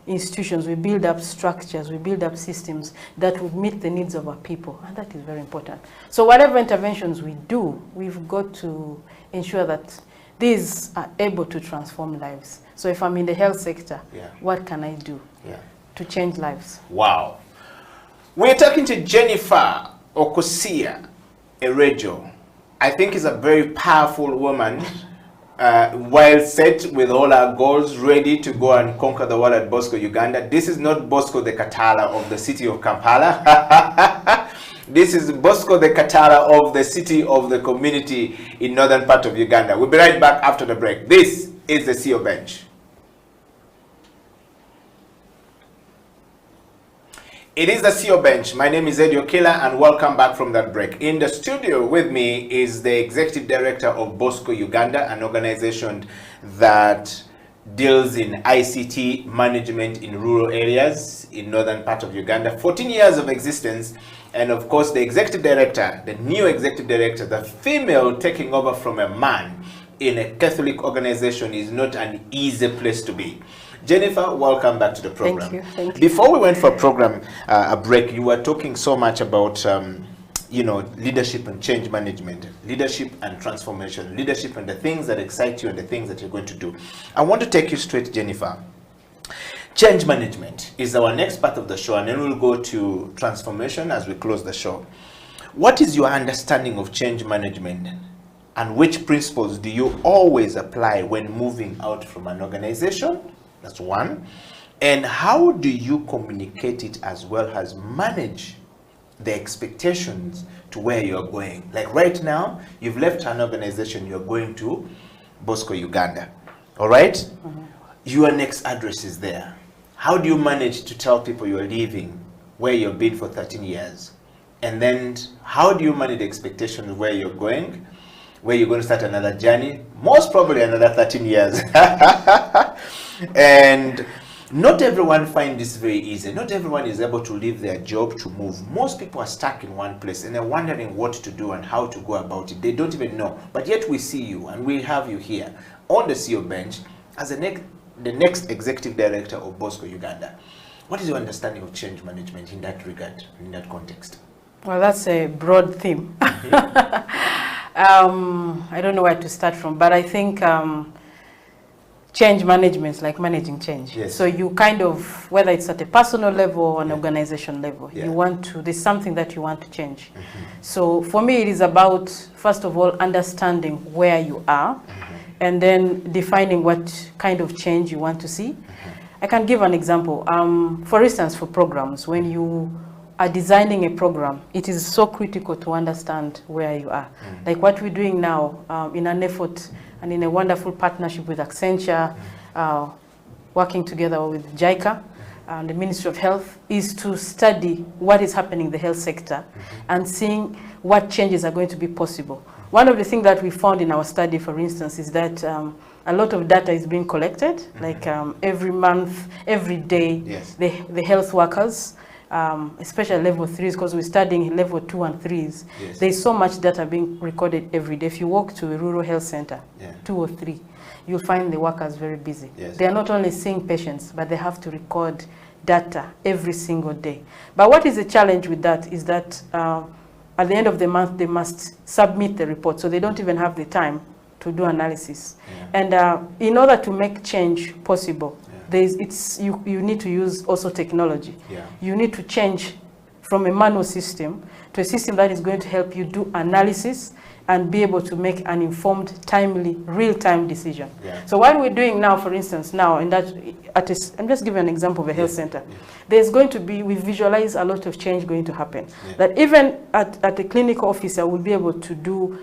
institutions, we build up structures, we build up systems that would meet the needs of our people, and that is very important. So whatever interventions we do, we've got to ensure that these are able to transform lives. So if I'm in the health sector, what can I do to change lives? Wow. We're talking to Jennifer Okusia, Erejo. I think is a very powerful woman, well set with all our goals, ready to go and conquer the world at BOSCO, Uganda. This is not BOSCO the Katala of the city of Kampala. This is BOSCO the Katala of the city of the community in northern part of Uganda. We'll be right back after the break. This is the CEO Bench. It is the CEO Bench. My name is Okila, and welcome back from that break. In the studio with me is the Executive Director of BOSCO Uganda, an organization that deals in ICT management in rural areas in northern part of Uganda. 14 years of existence, and of course the Executive Director, the new Executive Director, the female taking over from a man in a Catholic organization is not an easy place to be. Jennifer, welcome back to the program. Thank you. Thank you. Before we went for a break, you were talking so much about you know, leadership and change management, leadership and transformation, leadership and the things that excite you and the things that you're going to do. I want to take you straight, Jennifer. Change management is our next part of the show, and then we'll go to transformation as we close the show. What is your understanding of change management, and which principles do you always apply when moving out from an organization? That's one. And how do you communicate it as well as manage the expectations to where you're going? Like right now, you've left an organization, you're going to BOSCO Uganda. All right? Your next address is there. How do you manage to tell people you're leaving where you've been for 13 years? And then how do you manage the expectations of where you're going, where you're going to start another journey, most probably another 13 years? And not everyone finds this very easy. Not everyone is able to leave their job to move. Most people are stuck in one place and they're wondering what to do and how to go about it. They don't even know. But yet we see you and we have you here on the CEO Bench as the next Executive Director of BOSCO Uganda. What is your understanding of change management in that regard, in that context? Well, that's a broad theme. I don't know where to start from, but I think change management is like managing change. So you kind of, whether it's at a personal level or an organization level, you want to, there's something that you want to change. So for me, it is about, first of all, understanding where you are, and then defining what kind of change you want to see. I can give an example. For instance, for programs, when you are designing a program, it is so critical to understand where you are. Like what we're doing now in an effort and in a wonderful partnership with Accenture, working together with JICA and the Ministry of Health, is to study what is happening in the health sector and seeing what changes are going to be possible. One of the things that we found in our study, for instance, is that a lot of data is being collected, like every month, every day, the health workers, especially level 3s, because we're studying level 2 and 3s. There's so much data being recorded every day. If you walk to a rural health center, 2 or 3, you'll find the workers very busy. They are not only seeing patients, but they have to record data every single day. But what is the challenge with that is that at the end of the month, they must submit the report, so they don't even have the time to do analysis. And in order to make change possible, you need to use also technology. You need to change from a manual system to a system that is going to help you do analysis and be able to make an informed, timely, real-time decision. So what we're doing now, for instance, now, in that, I'm just giving an example of a health center. There's going to be, we visualize a lot of change going to happen. That even at a clinical officer will be able to do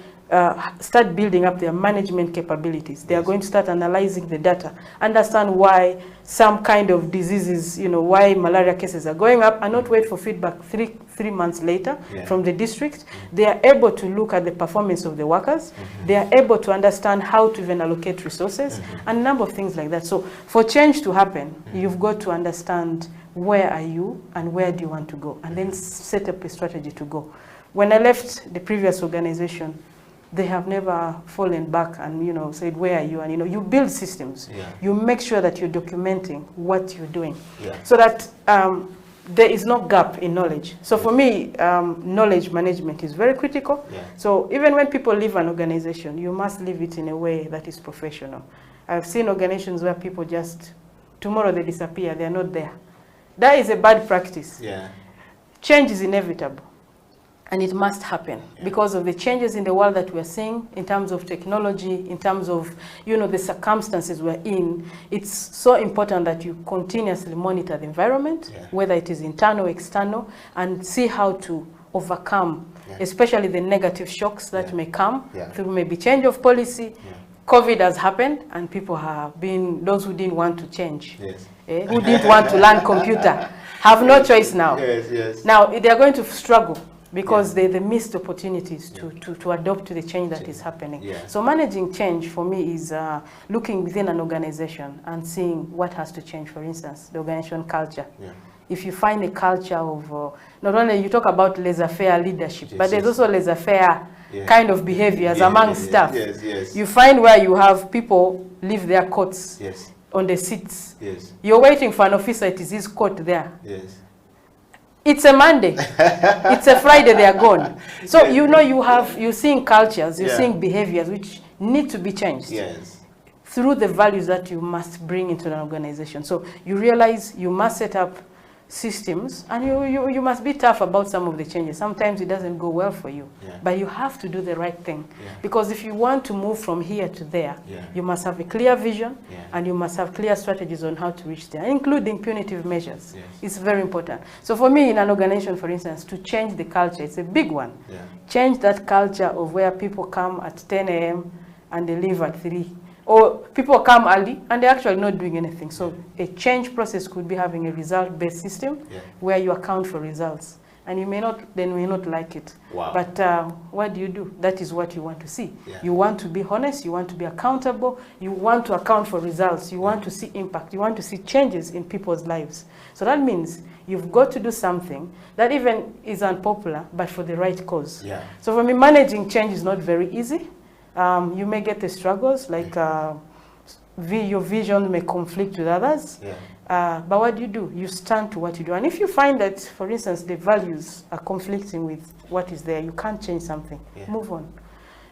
start building up their management capabilities. They are going to start analyzing the data, understand why some kind of diseases, why malaria cases are going up, and not wait for feedback three months later from the district. They are able to look at the performance of the workers. They are able to understand how to even allocate resources, and a number of things like that. So for change to happen, you've got to understand where are you and where do you want to go, and then set up a strategy to go. When I left the previous organization, they have never fallen back and said, where are you? And you build systems. You make sure that you're documenting what you're doing, so that there is no gap in knowledge. So for me, knowledge management is very critical. So even when people leave an organization, you must leave it in a way that is professional. I've seen organizations where people just, tomorrow they disappear, they're not there. That is a bad practice. Change is inevitable. And it must happen because of the changes in the world that we're seeing in terms of technology, in terms of, the circumstances we're in. It's so important that you continuously monitor the environment, whether it is internal or external, and see how to overcome, especially the negative shocks that may come through maybe change of policy. COVID has happened, and people have been, those who didn't want to change, who didn't want to learn computer, have no choice now. Now, they are going to struggle, because they missed opportunities to adopt to the change that is happening. So managing change for me is looking within an organization and seeing what has to change. For instance, the organization culture. If you find a culture of, not only you talk about laissez-faire leadership, but there's also laissez-faire kind of behaviors among staff. You find where you have people leave their coats on the seats. You're waiting for an officer, it is his coat there. It's a Monday. It's a Friday, they are gone. So you're seeing cultures, you're seeing behaviors which need to be changed through the values that you must bring into an organization. So you realize you must set up systems, and you must be tough about some of the changes. Sometimes it doesn't go well for you, but you have to do the right thing. Because if you want to move from here to there, you must have a clear vision, and you must have clear strategies on how to reach there, including punitive measures. It's very important. So for me, in an organization, for instance, to change the culture, it's a big one. Change that culture of where people come at 10 a.m. and they leave at 3. Or people come early and they're actually not doing anything. So a change process could be having a result-based system where you account for results. And you may not like it. But what do? That is what you want to see. You want to be honest, you want to be accountable, you want to account for results, you want to see impact, you want to see changes in people's lives. So that means you've got to do something that even is unpopular, but for the right cause. So for me, managing change is not very easy. You may get the struggles, like your vision may conflict with others. But what do? You stand to what you do. And if you find that, for instance, the values are conflicting with what is there, you can't change something. Move on.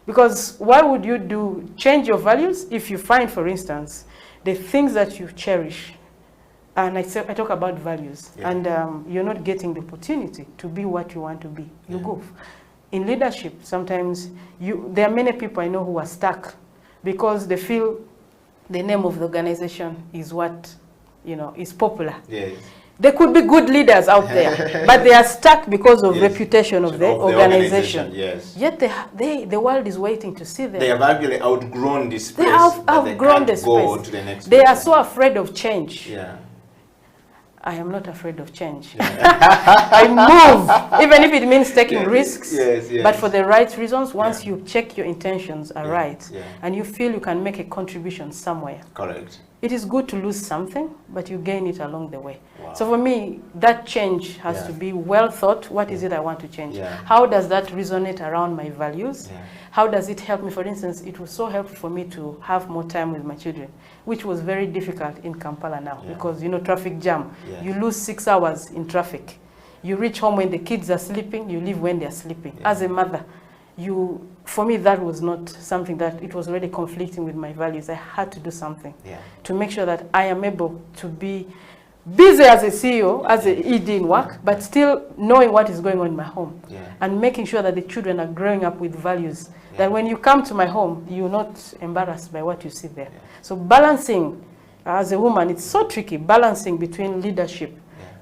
Because why would you change your values if you find, for instance, the things that you cherish, and I talk about values, and you're not getting the opportunity to be what you want to be. You go. In leadership, sometimes there are many people I know who are stuck because they feel the name of the organization is what, is popular. There could be good leaders out there, but they are stuck because of reputation of the organization. Yet the world is waiting to see them. They have actually outgrown this space. They have outgrown the space. They are so afraid of change. I am not afraid of change. I move, even if it means taking risks, but for the right reasons, once you check your intentions are right, and you feel you can make a contribution somewhere. Correct. It is good to lose something, but you gain it along the way. So for me, that change has to be well thought. What is it I want to change? How does that resonate around my values? How does it help me? For instance, it was so helpful for me to have more time with my children, which was very difficult in Kampala now because, traffic jam. You lose 6 hours in traffic. You reach home when the kids are sleeping, you leave when they're sleeping. As a mother, for me, that was not something that, it was already conflicting with my values. I had to do something to make sure that I am able to be busy as a CEO, as an ED in work, but still knowing what is going on in my home and making sure that the children are growing up with values, that when you come to my home, you're not embarrassed by what you see there. So balancing, as a woman, it's so tricky, balancing between leadership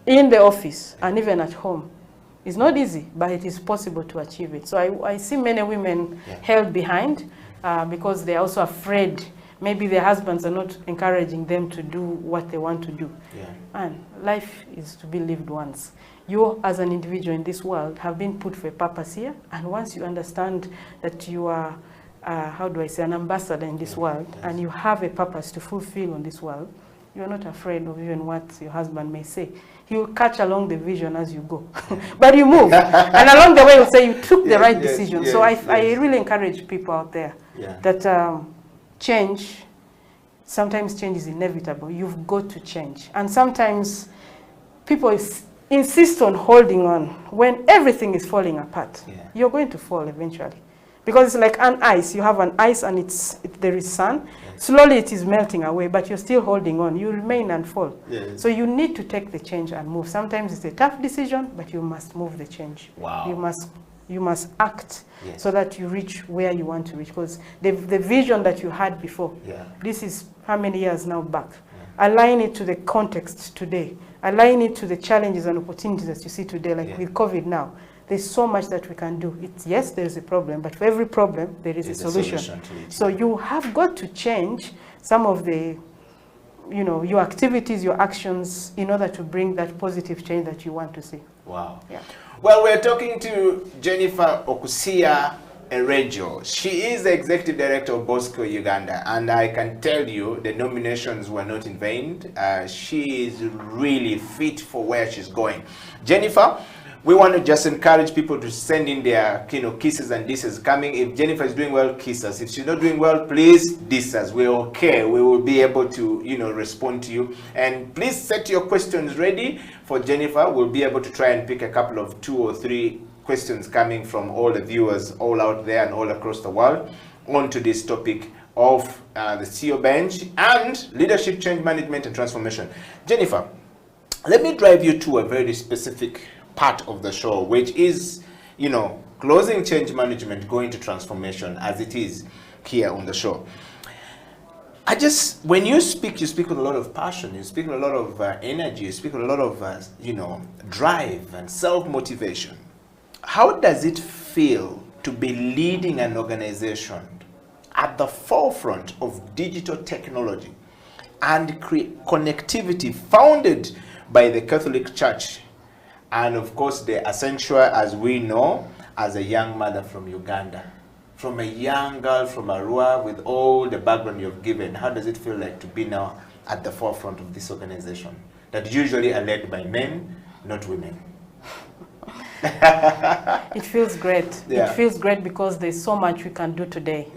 in the office and even at home. It's not easy, but it is possible to achieve it. So I see many women held behind because they're also afraid. Maybe their husbands are not encouraging them to do what they want to do. And life is to be lived once. You, as an individual in this world, have been put for a purpose here. And once you understand that you are, how do I say, an ambassador in this world, and you have a purpose to fulfill on this world, you're not afraid of even what your husband may say. He will catch along the vision as you go. But you move. And along the way, he'll say you took the right decision. So I really encourage people out there that change, sometimes change is inevitable. You've got to change. And sometimes people insist on holding on when everything is falling apart. You're going to fall eventually. Because it's like an ice. You have an ice and there is sun. Slowly it is melting away, but you're still holding on. You remain and fall. So you need to take the change and move. Sometimes it's a tough decision, but you must move the change. You must act so that you reach where you want to reach. Because the vision that you had before, this is how many years now back. Align it to the context today. Align it to the challenges and opportunities that you see today, like with COVID now. There's so much that we can do. Yes, there's a problem, but for every problem, there is a solution. So you have got to change some of the, your activities, your actions, in order to bring that positive change that you want to see. Wow. Well, we're talking to Jennifer Okusia Erejo. She is the Executive Director of BOSCO Uganda, and I can tell you the nominations were not in vain. She is really fit for where she's going. Jennifer, we want to just encourage people to send in their kisses and disses coming. If Jennifer is doing well, kiss us. If she's not doing well, please diss us. We're okay. We will be able to respond to you. And please set your questions ready for Jennifer. We'll be able to try and pick a couple of 2 or 3 questions coming from all the viewers all out there and all across the world onto this topic of the CEO bench and leadership, change management, and transformation. Jennifer, let me drive you to a very specific part of the show, which is, closing change management, going to transformation, as it is here on the show. When you speak with a lot of passion, you speak with a lot of energy, you speak with a lot of, drive and self-motivation. How does it feel to be leading an organization at the forefront of digital technology and connectivity founded by the Catholic Church? And of course, the essential, as we know, as a young mother from Uganda, from a young girl from Arua, with all the background you've given, how does it feel like to be now at the forefront of this organization that usually are led by men, not women? It feels great. It feels great because there's so much we can do today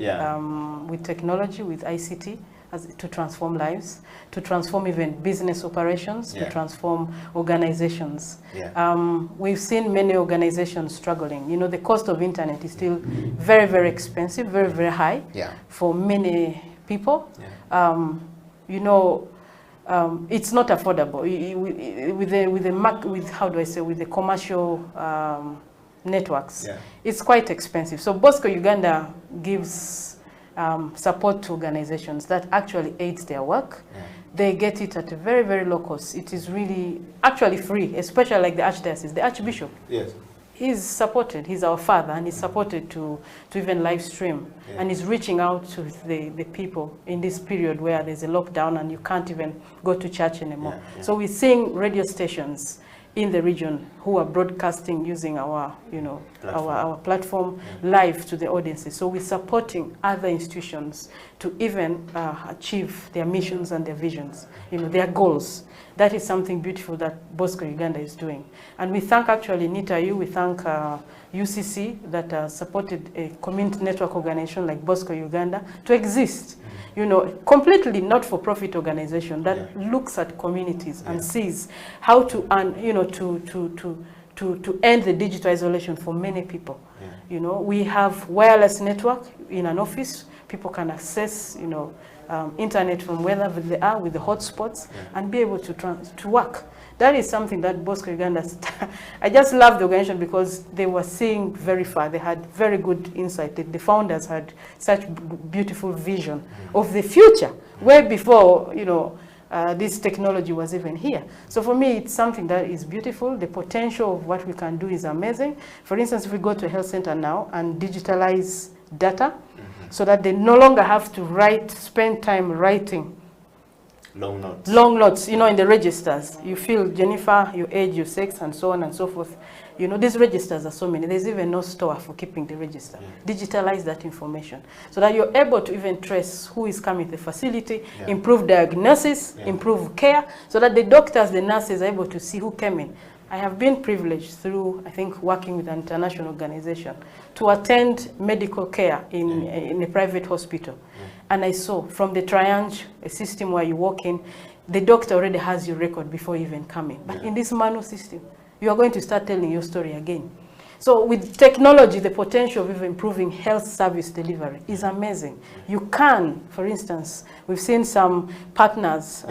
with technology, with ICT, to transform lives, to transform even business operations, to transform organizations. We've seen many organizations struggling. The cost of internet is still very, very expensive, very, very high for many people. It's not affordable with the commercial networks. It's quite expensive. So BOSCO Uganda gives support to organizations that actually aids their work. They get it at a very, very low cost. It is really actually free, especially like the Archdiocese, the Archbishop. He's supported, he's our father, and he's supported to even live stream. And he's reaching out to the people in this period where there's a lockdown and you can't even go to church anymore. So we're seeing radio stations in the region who are broadcasting using our our platform live to the audiences. So we're supporting other institutions to even achieve their missions and their visions, their goals. That is something beautiful that BOSCO Uganda is doing. And we thank actually NITAU, we thank UCC that supported a community network organization like BOSCO Uganda to exist. Completely not-for-profit organization that looks at communities and sees how to to end the digital isolation for many people. We have wireless network in an office. People can access, internet from wherever they are with the hotspots and be able to work. That is something that BOSCO Uganda, I just love the organization because they were seeing very far. They had very good insight. The founders had such beautiful vision of the future. Where before, this technology was even here. So for me, it's something that is beautiful. The potential of what we can do is amazing. For instance, if we go to a health center now and digitalize data, so that they no longer have to spend time writing long notes, you know, in the registers. You feel Jennifer, your age, your sex, and so on and so forth. You know, these registers are so many. There's even no store for keeping the register. Digitalize that information so that you're able to even trace who is coming to the facility, improve diagnosis, improve care, so that the doctors, the nurses are able to see who came in. I have been privileged through, I think, working with an international organization to attend medical care in a private hospital. And I saw from the triage, a system where you walk in, the doctor already has your record before you even come in. But in this manual system, you are going to start telling your story again. So with technology, the potential of even improving health service delivery is amazing. You can, for instance, we've seen some partners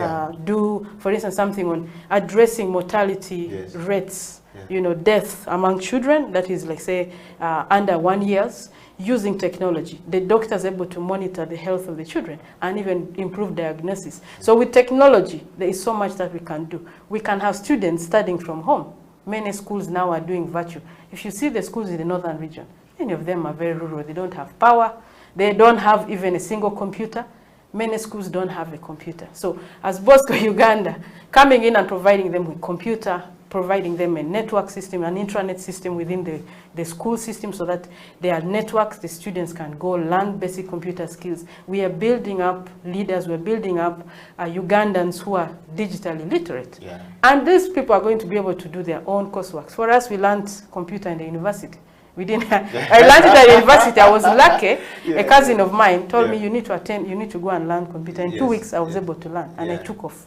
do, for instance, something on addressing mortality rates, you know, death among children, that is like say under 1 year, using technology. The doctor is able to monitor the health of the children and even improve diagnosis. So with technology, there is so much that we can do. We can have students studying from home. Many schools now are doing virtual. If you see the schools in the northern region, many of them are very rural. They don't have power. They don't have even a single computer. Many schools don't have a computer. So as BOSCO Uganda, coming in and providing them with computer, providing them a network system, an intranet system within the school system so that there are networks, the students can go learn basic computer skills. We are building up leaders, we're building up Ugandans who are digitally literate. And these people are going to be able to do their own coursework. For us, we learned computer in the university. We didn't. I learned it at university. I was lucky. A cousin of mine told me, you need to attend, you need to go and learn computer. In 2 weeks, I was able to learn, and I took off.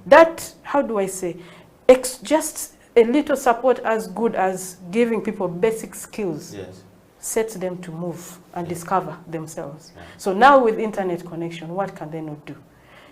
That, how do I say, just a little support as good as giving people basic skills sets them to move and discover themselves. So now with internet connection, what can they not do?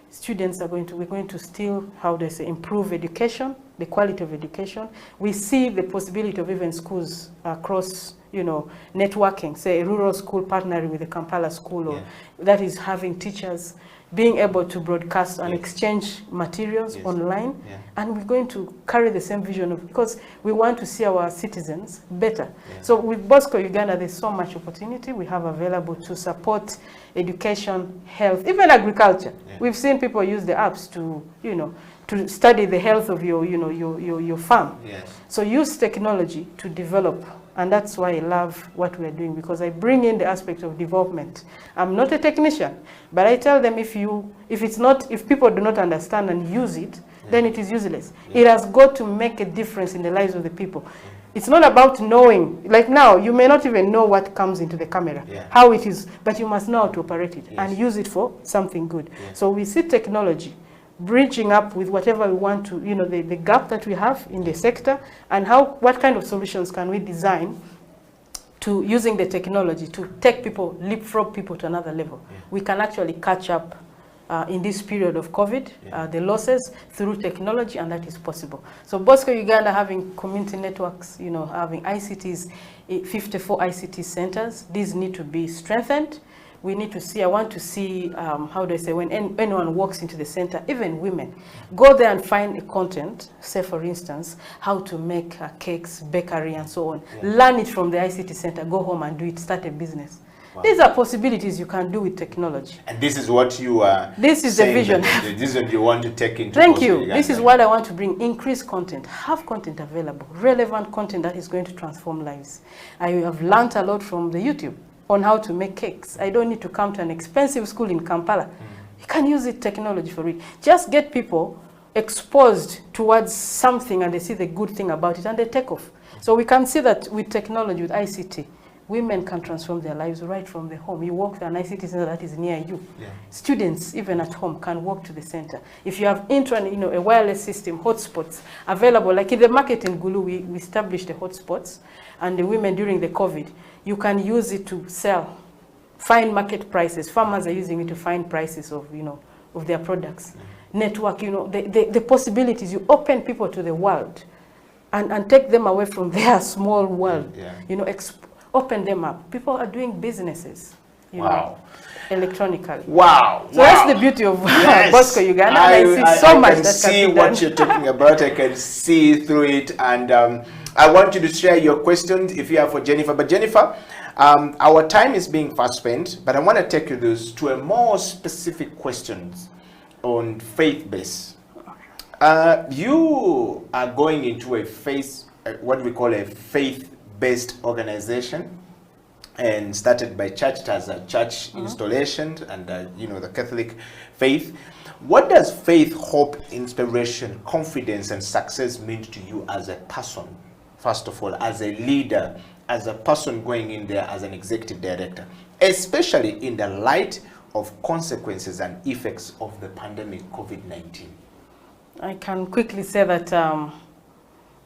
Students are going to, we're going to still, how do I say, improve education, the quality of education. We see the possibility of even schools across, you know, networking, say a rural school partnering with a Kampala school, or that is having teachers being able to broadcast and exchange materials online. And we're going to carry the same vision of, because we want to see our citizens better. So with BOSCO Uganda, there's so much opportunity we have available to support education, health, even agriculture. We've seen people use the apps to, you know, to study the health of your, you know, your farm. So use technology to develop. And that's why I love what we're doing, because I bring in the aspect of development. I'm not a technician, but I tell them if people do not understand and use it, then it is useless. It has got to make a difference in the lives of the people. It's not about knowing, like now, you may not even know what comes into the camera, how it is, but you must know how to operate it and use it for something good. So we see technology bridging up with whatever we want to, you know, the gap that we have in the sector, and what kind of solutions can we design to using the technology to take people, leapfrog people to another level. We can actually catch up in this period of COVID, the losses through technology, and that is possible. So BOSCO Uganda having community networks, you know, having ICTs, 54 ICT centers, these need to be strengthened. We need to see, I want to see, how do I say, when anyone walks into the center, even women, go there and find a content, say for instance, how to make cakes, bakery and so on. Learn it from the ICT center, go home and do it, start a business. These are possibilities you can do with technology. And this is what you are This is the vision. This is what you want to take into Thank you. Uganda. This is what I want to bring, increased content, have content available, relevant content that is going to transform lives. I have learned a lot from the YouTube on how to make cakes. I don't need to come to an expensive school in Kampala. You can use it, technology for it. Just get people exposed towards something and they see the good thing about it and they take off. So we can see that with technology, with ICT, women can transform their lives right from the home. You walk to an ICT center that is near you. Students, even at home, can walk to the center. If you have you know, a wireless system, hotspots available, like in the market in Gulu, we established the hotspots, and the women during the COVID, you can use it to sell, find market prices. Farmers are using it to find prices of, you know, of their products. Network, you know, the possibilities. You open people to the world and take them away from their small world. You know, open them up. People are doing businesses. you know, electronically. Wow. So that's the beauty of BOSCO Uganda. I see so much that can be done. I can see what you're talking about. I can see through it. And I want you to share your questions if you have for Jennifer. But Jennifer, our time is being fast spent, but I want to take you to a more specific questions on faith-based. You are going into a what we call a faith-based organization, and started by church as a church installation and you know, the Catholic faith. What does faith, hope, inspiration, confidence, and success mean to you as a person? First of all, as a leader, as a person going in there as an executive director, especially in the light of consequences and effects of the pandemic COVID-19? I can quickly say that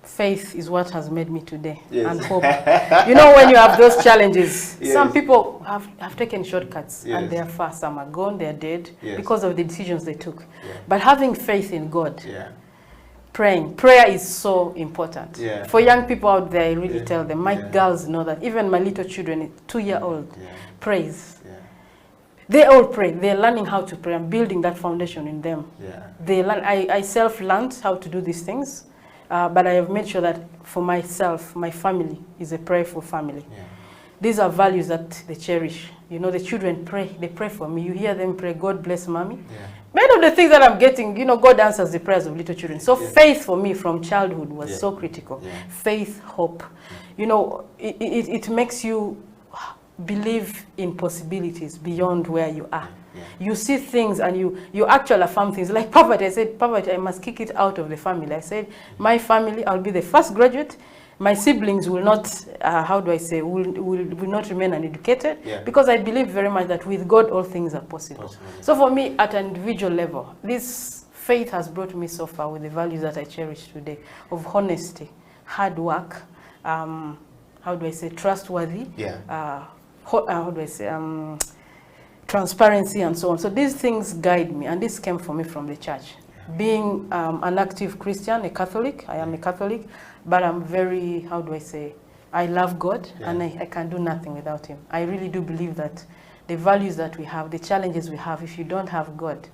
faith is what has made me today, and hope. You know, when you have those challenges, some people have taken shortcuts and they are far. Some are gone, they are dead because of the decisions they took. But having faith in God, prayer is so important. For young people out there, I really tell them, my girls know that, even my little children, 2-year-old, prays. They all pray. They're learning how to pray. I'm building that foundation in them. They learn. I self-learned how to do these things. But I have made sure that for myself, my family is a prayerful family. These are values that they cherish. You know, the children pray. They pray for me. You hear them pray, God bless mommy. Many of the things that I'm getting, you know, God answers the prayers of little children. So faith for me from childhood was so critical. Faith, hope. You know, it makes you believe in possibilities beyond where you are. You see things and you actually affirm things. Like poverty, I said, poverty, I must kick it out of the family. I said, my family, I'll be the first graduate. My siblings will not, how do I say, will not remain uneducated. Because I believe very much that with God, all things are possible. So for me, at an individual level, this faith has brought me so far with the values that I cherish today, of honesty, hard work, how do I say, trustworthy, how do I say, transparency and so on. So these things guide me, and this came for me from the church. Being an active Christian, a Catholic, I am a Catholic, but I'm very, how do I say, I love God, and I can do nothing without him. I really do believe that the values that we have, the challenges we have, if you don't have God,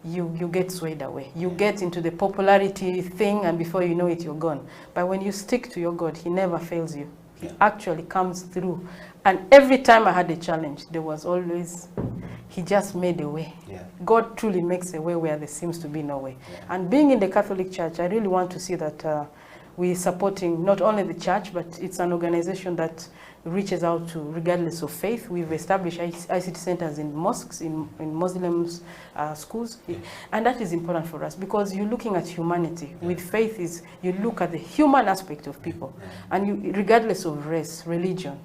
you get swayed away. You get into the popularity thing, and before you know it, you're gone. But when you stick to your God, he never fails you. He actually comes through. And every time I had a challenge, there was always, he just made a way. God truly makes a way where there seems to be no way. And being in the Catholic Church, I really want to see that we're supporting not only the church, but it's an organization that reaches out to regardless of faith. We've established ICT centers in mosques, in Muslims schools. And that is important for us, because you're looking at humanity. With faith is, you look at the human aspect of people. And you, regardless of race, religion,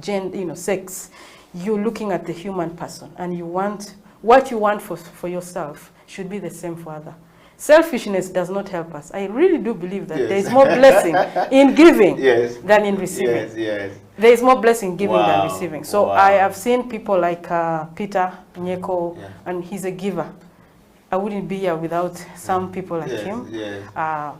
gender, you know, sex, you're looking at the human person, and you want, what you want for yourself should be the same for others. Selfishness does not help us. I really do believe that there is more blessing in giving than in receiving. There is more blessing in giving than receiving. So I have seen people like Peter Nyeko, and he's a giver. I wouldn't be here without some people like him.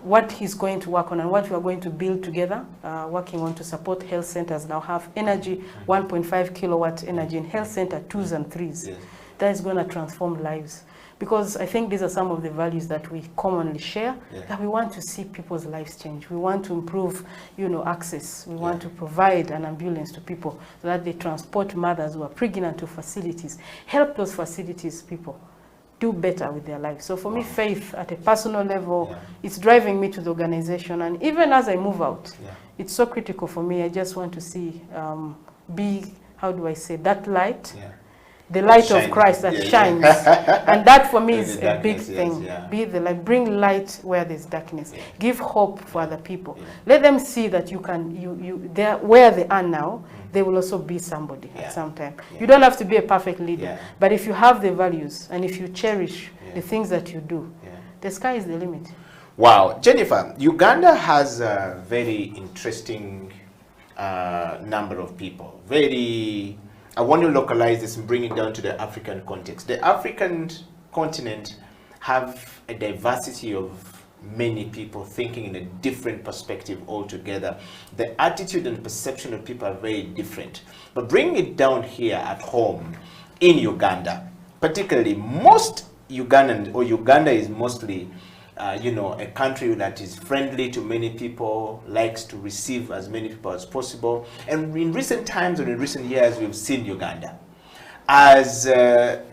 What he's going to work on and what we are going to build together, working on to support health centers now have energy, 1.5 kilowatt energy in health center 2s and 3s. That is going to transform lives. Because I think these are some of the values that we commonly share, that we want to see people's lives change. We want to improve, you know, access. We want to provide an ambulance to people so that they transport mothers who are pregnant to facilities, help those facilities people do better with their lives. So for me, faith at a personal level, it's driving me to the organization. And even as I move out, it's so critical for me. I just want to see, be, how do I say, that light, the light of Christ that shines. And that for me is a big thing. Be the light, bring light where there's darkness. Give hope for other people. Let them see that you can, they're where they are now, they will also be somebody at some time. You don't have to be a perfect leader, but if you have the values and if you cherish the things that you do, the sky is the limit. Wow. Jennifer, Uganda has a very interesting number of people. I want to localize this and bring it down to the African context. The African continent have a diversity of many people thinking in a different perspective altogether. The attitude and perception of people are very different. But bringing it down here at home in Uganda, particularly most Ugandan, or Uganda is mostly a country that is friendly to many people, likes to receive as many people as possible. And in recent times, or in recent years, we've seen Uganda as a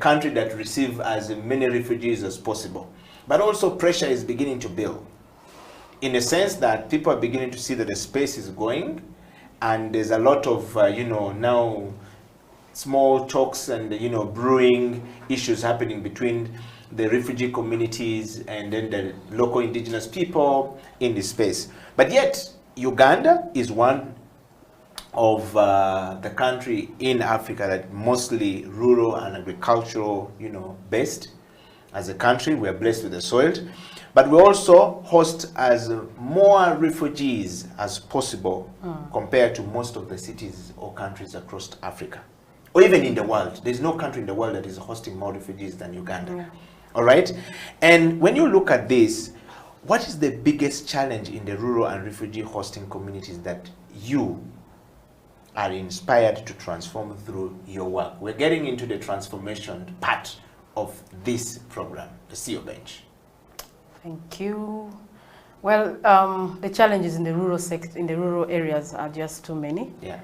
country that receives as many refugees as possible. But also pressure is beginning to build, in a sense that people are beginning to see that the space is going, and there's a lot of now small talks and brewing issues happening between the refugee communities and then the local indigenous people in this space. But yet Uganda is one of the country in Africa that mostly rural and agricultural based. As a country, we are blessed with the soil, but we also host as more refugees as possible compared to most of the cities or countries across Africa, or even in the world. There's no country in the world that is hosting more refugees than Uganda. Yeah. All right? And when you look at this, what is the biggest challenge in the rural and refugee hosting communities that you are inspired to transform through your work? We're getting into the transformation part of this program, the CEO Bench. Thank you. Well, the challenges in the rural areas are just too many. Yeah.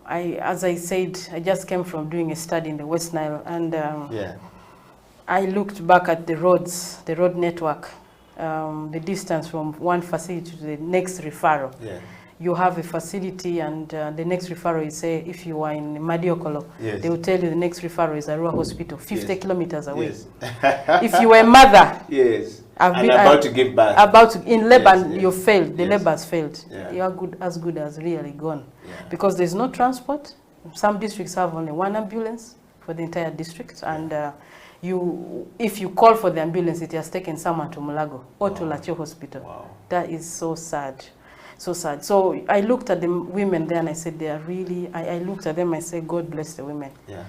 As I said, I just came from doing a study in the West Nile, and I looked back at the roads, the road network, the distance from one facility to the next referral. Yeah. You have a facility, and the next referral is, say, if you are in Madiokolo, they will tell you the next referral is a rural hospital, 50 kilometers away. Yes. If you were a mother, about to give birth, in labor, you failed. The labor has failed. Yeah. You are as good as really gone, because there's no transport. Some districts have only one ambulance for the entire district, and if you call for the ambulance, it has taken someone to Mulago or to Lacho Hospital. Wow. That is so sad. So sad. So I looked at the women there and I said, they are really, I looked at them and I said, God bless the women. Yeah.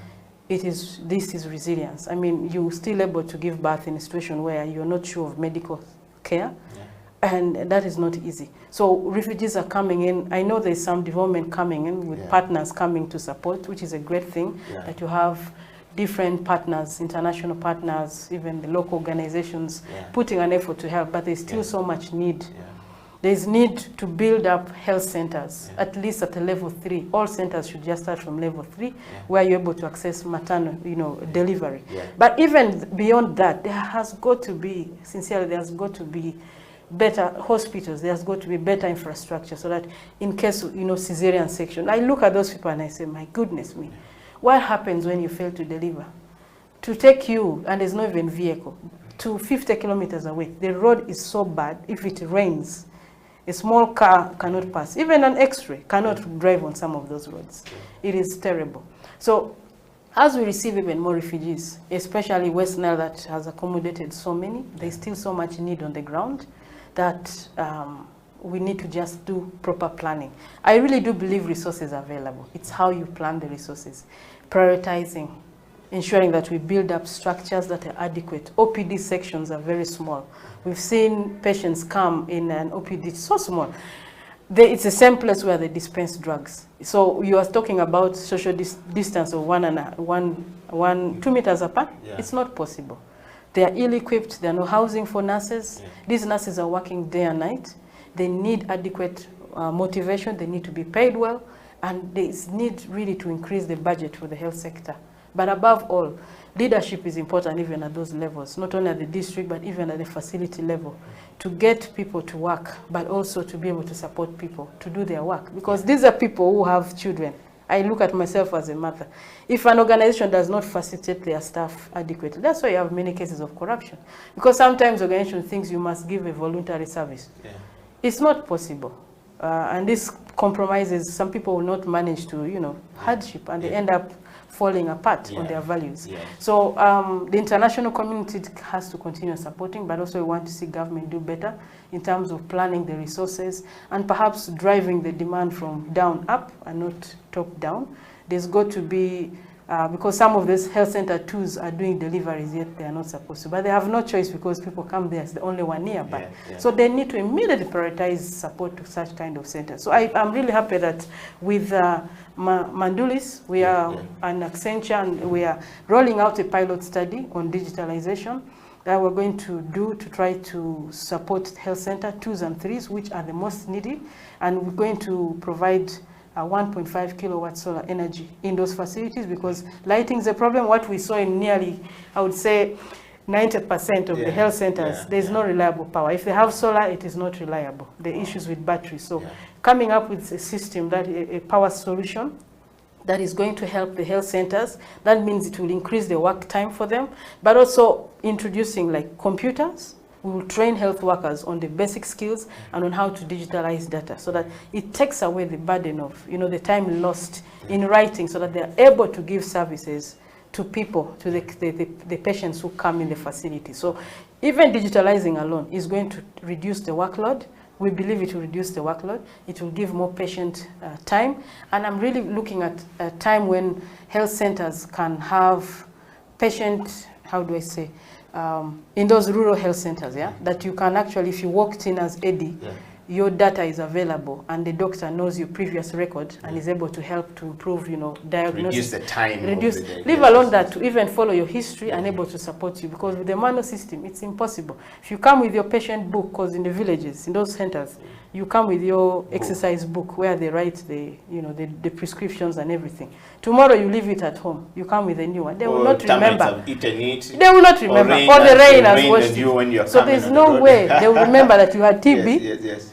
This is resilience. I mean, you're still able to give birth in a situation where you're not sure of medical care. Yeah. And that is not easy. So refugees are coming in. I know there's some development coming in with partners coming to support, which is a great thing, that you have different partners, international partners, even the local organizations putting an effort to help, but there's still so much need. Yeah. There's need to build up health centers, at least at a level 3. All centers should just start from level 3, where you're able to access maternal, delivery. Yeah. But even beyond that, there has got to be, sincerely, there's got to be better hospitals. There's got to be better infrastructure, so that in case, cesarean section, I look at those people and I say, my goodness me, what happens when you fail to deliver? To take you, and there's no even vehicle, to 50 kilometers away. The road is so bad, if it rains, a small car cannot pass. Even an X-ray cannot drive on some of those roads. It is terrible. So as we receive even more refugees, especially West Nile that has accommodated so many, there's still so much need on the ground that we need to just do proper planning. I really do believe resources are available. It's how you plan the resources. Prioritizing, ensuring that we build up structures that are adequate. OPD sections are very small. We've seen patients come in an OPD so small. It's the same place where they dispense drugs. So you are talking about social distance of 2 meters apart. Yeah. It's not possible. They are ill-equipped. There are no housing for nurses. Yeah. These nurses are working day and night. They need adequate motivation. They need to be paid well. And there is need really to increase the budget for the health sector. But above all, leadership is important even at those levels, not only at the district, but even at the facility level, to get people to work, but also to be able to support people to do their work. Because these are people who have children. I look at myself as a mother. If an organization does not facilitate their staff adequately, that's why you have many cases of corruption. Because sometimes the organization thinks you must give a voluntary service. Yeah. It's not possible. And this compromises, some people will not manage to, hardship, and they end up falling apart on their values. Yeah. So the international community has to continue supporting, but also we want to see government do better in terms of planning the resources and perhaps driving the demand from down up and not top down. There's got to be because some of these health center tools are doing deliveries, yet they are not supposed to. But they have no choice because people come there, it's the only one nearby. So they need to immediately prioritize support to such kind of centers. So I'm really happy that with Mandulis, we are an Accenture, and we are rolling out a pilot study on digitalization that we're going to do to try to support health center 2s and 3s, which are the most needy. And we're going to provide 1.5 kilowatt solar energy in those facilities, because lighting is a problem. What we saw in nearly, I would say, 90% of the health centers, there's no reliable power. If they have solar, it is not reliable. The issues with batteries. So coming up with a system, that a power solution that is going to help the health centers, that means it will increase the work time for them, but also introducing like computers. We will train health workers on the basic skills and on how to digitalize data, so that it takes away the burden of, the time lost in writing, so that they are able to give services to people, to the patients who come in the facility. So even digitalizing alone is going to reduce the workload. We believe it will reduce the workload. It will give more patient time. And I'm really looking at a time when health centers can have patient, how do I say, in those rural health centers, that you can actually, if you walked in as AD, your data is available, and the doctor knows your previous record and is able to help to improve, diagnosis. Reduce the time. Leave alone that to even follow your history and able to support you, because with the manual system, it's impossible. If you come with your patient book, because in the villages, in those centers, you come with your exercise book where they write the prescriptions and everything. Tomorrow you leave it at home. You come with a new one. They will not remember. They will not remember. Or the rain has washed it. So there's no way they will remember that you had TB. Yes.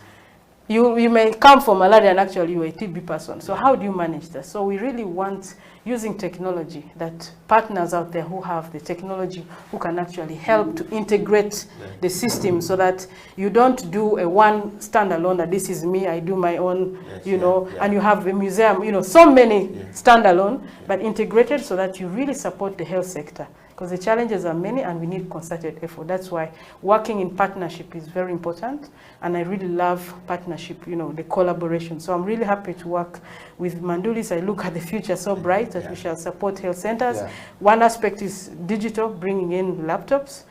You may come from malaria and actually you're a TB person. So how do you manage that? So we really want, using technology, that partners out there who have the technology, who can actually help to integrate the system, so that you don't do a one standalone, that this is me, I do my own, and you have a museum, so many standalone, but integrated, so that you really support the health sector. Because the challenges are many and we need concerted effort. That's why working in partnership is very important. And I really love partnership, the collaboration. So I'm really happy to work with Mandulis. I look at the future so bright that we shall support health centers. One aspect is digital, bringing in laptops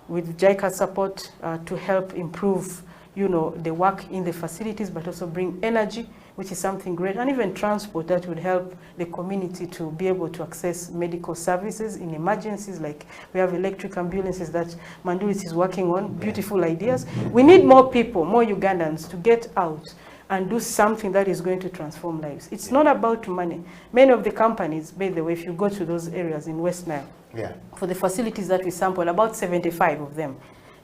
with JICA support to help improve, the work in the facilities, but also bring energy, which is something great, and even transport that would help the community to be able to access medical services in emergencies. Like we have electric ambulances that Mandulis is working on, beautiful ideas. We need more people, more Ugandans to get out and do something that is going to transform lives. It's not about money. Many of the companies, by the way, if you go to those areas in West Nile, for the facilities that we sample, about 75 of them,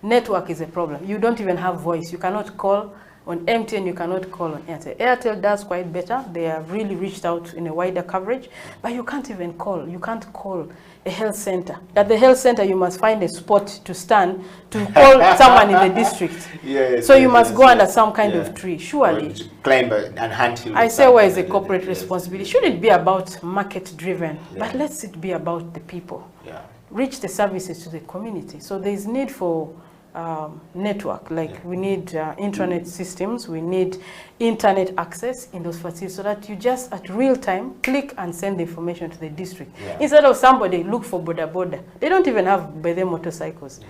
network is a problem. You don't even have voice. You cannot call on MTN, you cannot call on Airtel. Airtel does quite better. They have really reached out in a wider coverage, but you can't even call. You can't call a health center. At the health center, you must find a spot to stand to call someone in the district. So you must go under some kind of tree, surely. Climb and hunt. I say, where is the corporate responsibility? Should it be about market-driven? But let's it be about the people. Reach the services to the community. So there is need for network, we need intranet systems, we need internet access in those facilities, so that you just at real time click and send the information to the district. Instead of somebody look for boda. They don't even have by their motorcycles.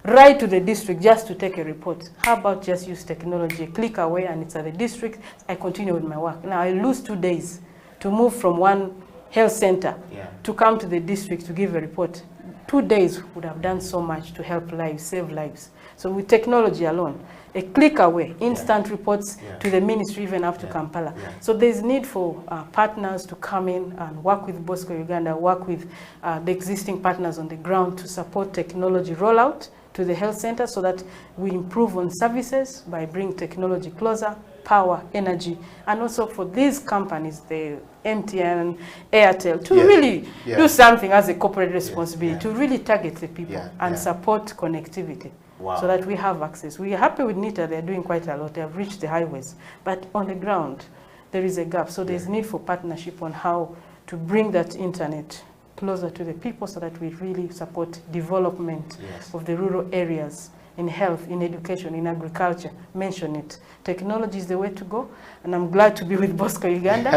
Right to the district just to take a report. How about just use technology, click away and it's at the district, I continue with my work. Now I lose 2 days to move from one health center to come to the district to give a report. 2 days would have done so much to help lives, save lives. So with technology alone, a click away, instant reports to the ministry, even up to Kampala. So there's need for partners to come in and work with BOSCO Uganda, work with the existing partners on the ground to support technology rollout to the health center, so that we improve on services by bringing technology closer, power, energy, and also for these companies, the MTN, Airtel, to really do something as a corporate responsibility, to really target the people and support connectivity. So that we have access. We are happy with NITA, they're doing quite a lot, they have reached the highways, but on the ground, there is a gap. So there's need for partnership on how to bring that internet closer to the people, so that we really support development of the rural areas in health, in education, in agriculture, mention it. Technology is the way to go, and I'm glad to be with BOSCO Uganda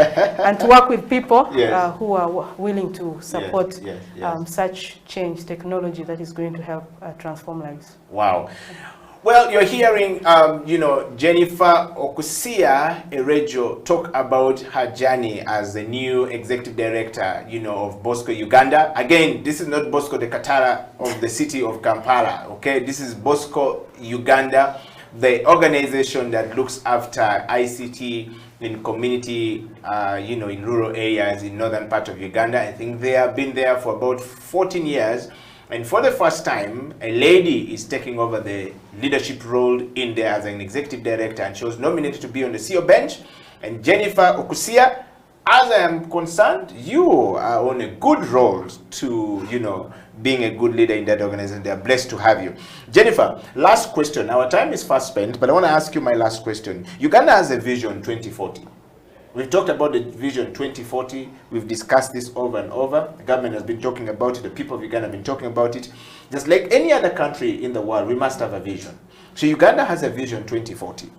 and to work with people who are willing to support such change, technology that is going to help transform lives. Wow. Well, you're hearing, you know, Jennifer Okusia Erejo talk about her journey as the new executive director, you know, of BOSCO Uganda. Again, this is not BOSCO the Katara of the city of Kampala, okay? This is BOSCO Uganda, the organization that looks after ICT in community, you know, in rural areas in northern part of Uganda. I think they have been there for about 14 years. And for the first time, a lady is taking over the leadership role in there as an executive director, and she was nominated to be on the CEO bench. And Jennifer Okusia, as I am concerned, you are on a good role to, you know, being a good leader in that organization. They are blessed to have you. Jennifer, last question. Our time is fast spent, but I want to ask you my last question. Uganda has a vision 2040. We've talked about the vision 2040. We've discussed this over and over. The government has been talking about it. The people of Uganda have been talking about it. Just like any other country in the world, we must have a vision. So Uganda has a vision 2040.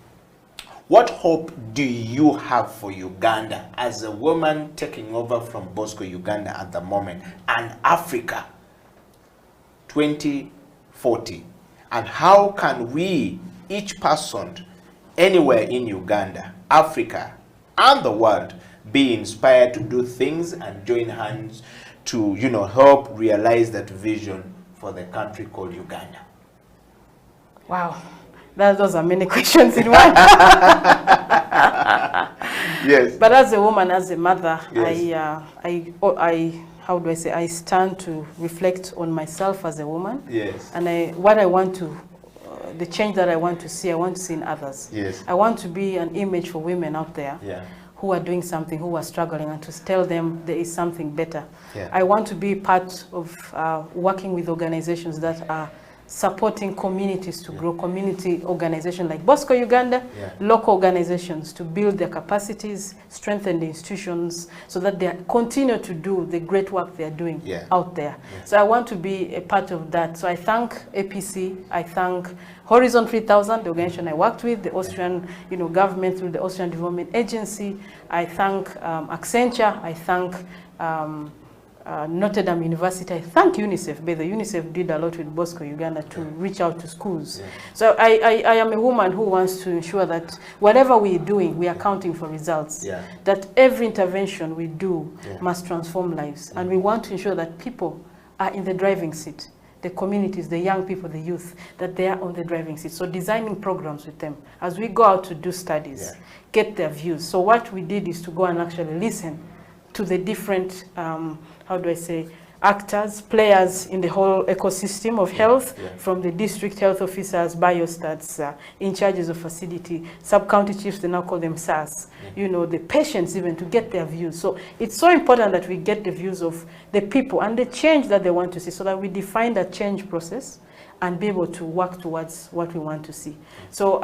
What hope do you have for Uganda as a woman taking over from BOSCO Uganda at the moment, and Africa 2040? And how can we, each person, anywhere in Uganda, Africa, and the world, be inspired to do things and join hands to, you know, help realize that vision for the country called Uganda? Wow, those are many questions in one. Yes. But as a woman, as a mother, yes. How do I say? I stand to reflect on myself as a woman. Yes. And what I want to, the change that I want to see in others. Yes. I want to be an image for women out there who are doing something, who are struggling, and to tell them there is something better. Yeah. I want to be part of working with organizations that are supporting communities to grow, community organizations like BOSCO Uganda, local organizations to build their capacities, strengthen the institutions so that they continue to do the great work they are doing out there. So I want to be a part of that. So I thank APC, I thank Horizon 3000, the organization I worked with, the Austrian government through the Austrian Development Agency. I thank Accenture, I thank Notre Dame University. I thank UNICEF, but the UNICEF did a lot with BOSCO Uganda to reach out to schools. So I am a woman who wants to ensure that whatever we're doing, we are counting for results. That every intervention we do must transform lives. And we want to ensure that people are in the driving seat. The communities, the young people, the youth, that they are on the driving seat. So designing programs with them. As we go out to do studies, get their views. So what we did is to go and actually listen to the different how do I say, actors, players in the whole ecosystem of health, from the district health officers, biostats, in charges of facility, sub-county chiefs, they now call them SAS, the patients even, to get their views. So it's so important that we get the views of the people and the change that they want to see, so that we define that change process and be able to work towards what we want to see. So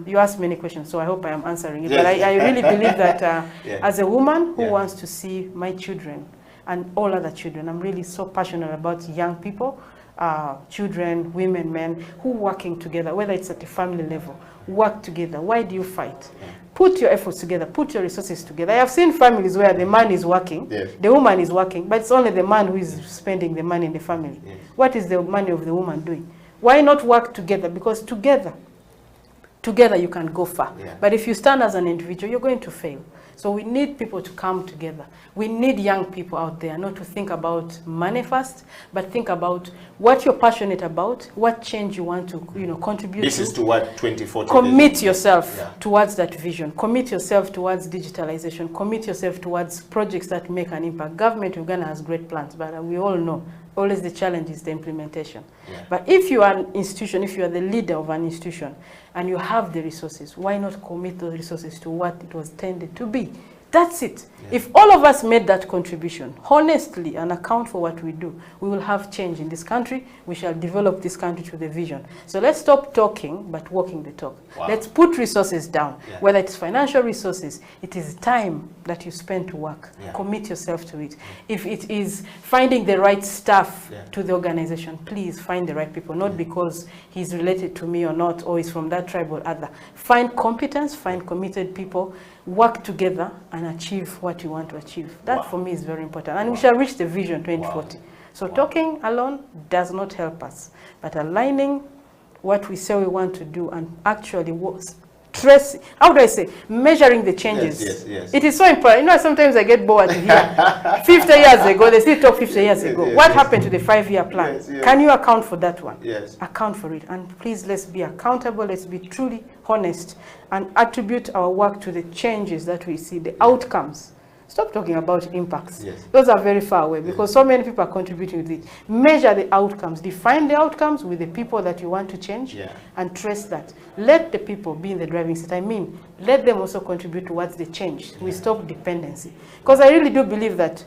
you asked many questions, so I hope I am answering it. But I really believe that as a woman who wants to see my children and all other children, I'm really so passionate about young people, children, women, men, who working together, whether it's at the family level, work together. Why do you fight? Put your efforts together, put your resources together. I have seen families where the man is working, the woman is working, but it's only the man who is spending the money in the family. What is the money of the woman doing? Why not work together? Because together you can go far. But if you stand as an individual, you're going to fail. So we need people to come together. We need young people out there not to think about money first, but think about what you're passionate about, what change you want to contribute to. This is to what 2040 Commit yourself towards that vision. Commit yourself towards digitalization. Commit yourself towards projects that make an impact. Government Uganda has great plans, but we all know always the challenge is the implementation. But if you are an institution, if you are the leader of an institution, and you have the resources, why not commit those resources to what it was intended to be? That's it. If all of us made that contribution honestly and account for what we do, we will have change in this country. We shall develop this country to the vision. So let's stop talking, but walking the talk. Wow. Let's put resources down, whether it's financial resources, it is time that you spend to work. Commit yourself to it. If it is finding the right staff to the organization, please find the right people, not because he's related to me or not, or is from that tribe or other. Find competence, find committed people, work together and achieve what you want to achieve. That for me is very important. And we shall reach the vision 2040. So talking alone does not help us, but aligning what we say we want to do and actually trace, how do I say, measuring the changes. It is so important. You know, sometimes I get bored to hear 50 years ago, they still talk 50 years ago. What happened to the 5-year plan? Can you account for that one? Account for it. And please, let's be accountable. Let's be truly honest and attribute our work to the changes that we see, the outcomes. Stop talking about impacts. Those are very far away because so many people are contributing to it. Measure the outcomes. Define the outcomes with the people that you want to change and trace that. Let the people be in the driving seat. I mean, let them also contribute towards the change. We stop dependency. Because I really do believe that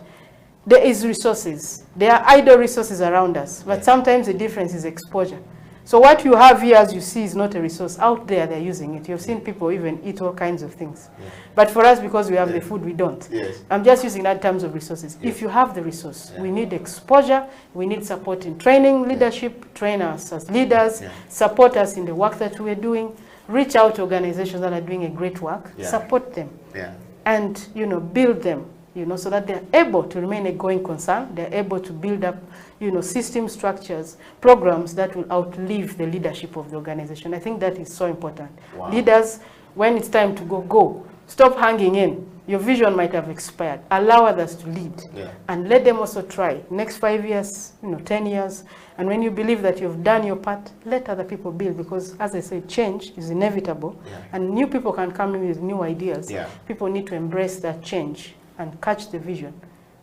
there is resources. There are idle resources around us. But sometimes the difference is exposure. So what you have here, as you see, is not a resource. Out there, they're using it. You've seen people even eat all kinds of things. But for us, because we have the food, we don't. I'm just using that in terms of resources. If you have the resource, we need exposure. We need support in training, leadership, train us as leaders, support us in the work that we're doing, reach out to organizations that are doing a great work, support them, and, you know, build them, you know, so that they're able to remain a going concern. They're able to build up, you know, system structures, programs that will outlive the leadership of the organization. I think that is so important. Leaders, when it's time to go, go. Stop hanging in. Your vision might have expired. Allow others to lead and let them also try. Next 5 years, you know, 10 years. And when you believe that you've done your part, let other people build, because as I said, change is inevitable and new people can come in with new ideas. People need to embrace that change and catch the vision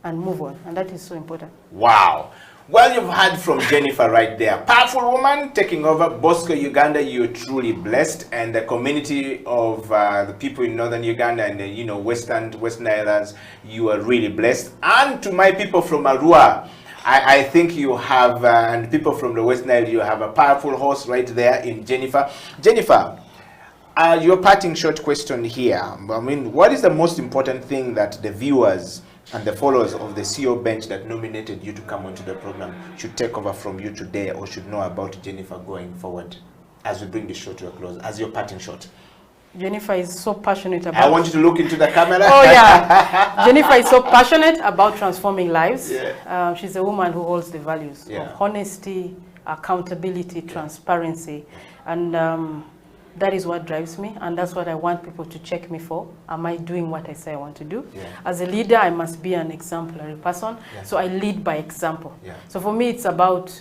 and move on. And that is so important. Wow. Well, you've heard from Jennifer right there. Powerful woman taking over BOSCO Uganda. You're truly blessed. And the community of the people in northern Uganda and the, you know, Western Islands, you are really blessed. And to my people from Arua, I think you have, and people from the West Nile, you have a powerful host right there in Jennifer. Jennifer, your parting short question here. I mean, what is the most important thing that the viewers and the followers of the CEO bench that nominated you to come onto the program should take over from you today, or should know about Jennifer going forward, as we bring the show to a close, as your parting shot? Jennifer is so passionate about... I want you to look into the camera. Oh, yeah. Jennifer is so passionate about transforming lives. She's a woman who holds the values of honesty, accountability, transparency. And that is what drives me, and that's what I want people to check me for. Am I doing what I say I want to do? As a leader, I must be an exemplary person, so I lead by example. So for me, it's about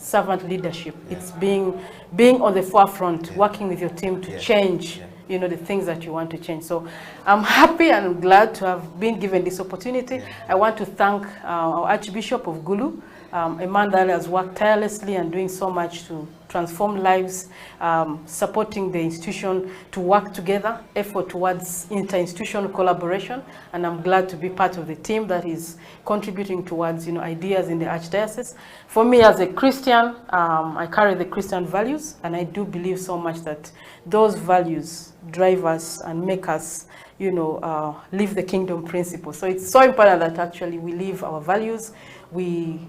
servant leadership. It's being on the forefront, working with your team to change, you know, the things that you want to change. So I'm happy and glad to have been given this opportunity. I want to thank our Archbishop of Gulu, a man that has worked tirelessly and doing so much to transform lives, supporting the institution to work together, effort towards inter-institutional collaboration. And I'm glad to be part of the team that is contributing towards, you know, ideas in the Archdiocese. For me as a Christian, I carry the Christian values, and I do believe so much that those values drive us and make us, you know, live the kingdom principle. So it's so important that actually we live our values, we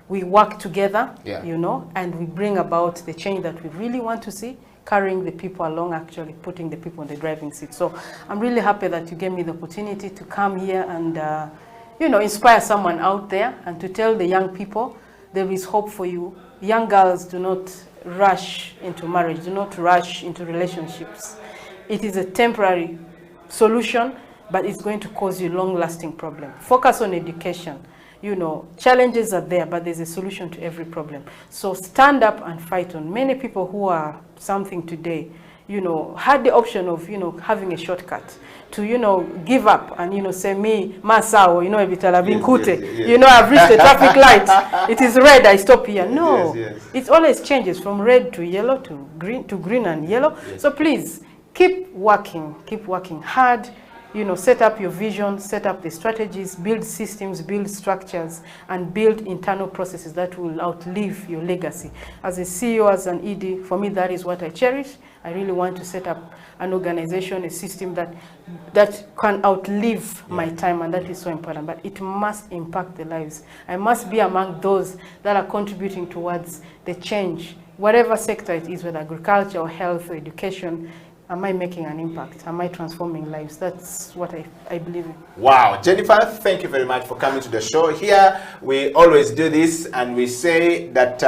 work together, you know, and we bring about the change that we really want to see, carrying the people along, actually putting the people in the driving seat. So I'm really happy that you gave me the opportunity to come here and, you know, inspire someone out there and to tell the young people there is hope for you. Young girls, do not rush into marriage, do not rush into relationships. It is a temporary solution, but it's going to cause you long-lasting problem. Focus on education. You know, challenges are there, but there's a solution to every problem. So stand up and fight on. Many people who are something today, you know, had the option of, you know, having a shortcut to, you know, give up and, you know, say, me, Masao, you know, you know, I've reached the traffic light. It is red, I stop here. No, it always changes from red to yellow to green and yellow. So please, keep working hard. set up your vision, set up the strategies, build systems, build structures, and build internal processes that will outlive your legacy. As a CEO, as an ED, for me, that is what I cherish. I really want to set up an organization, a system that can outlive my time, and that is so important. But it must impact the lives. I must be among those that are contributing towards the change, whatever sector it is, whether agriculture or health or education. Am I making an impact? Am I transforming lives? That's what I believe in. Wow. Jennifer, thank you very much for coming to the show. Here, we always do this, and we say that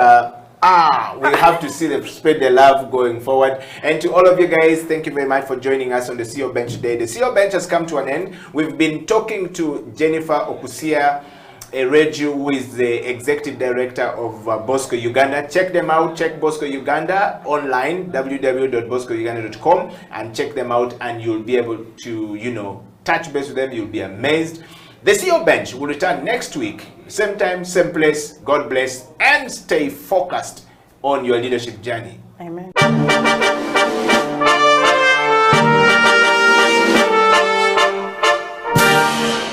we have to spread the love going forward. And to all of you guys, thank you very much for joining us on the CEO Bench today. The CEO Bench has come to an end. We've been talking to Jennifer Okusia, Erejo, who is the Executive Director of BOSCO Uganda. Check them out. Check BOSCO Uganda online, www.boscouganda.com, and check them out, and you'll be able to, touch base with them. You'll be amazed. The CEO Bench will return next week. Same time, same place. God bless, and stay focused on your leadership journey. Amen.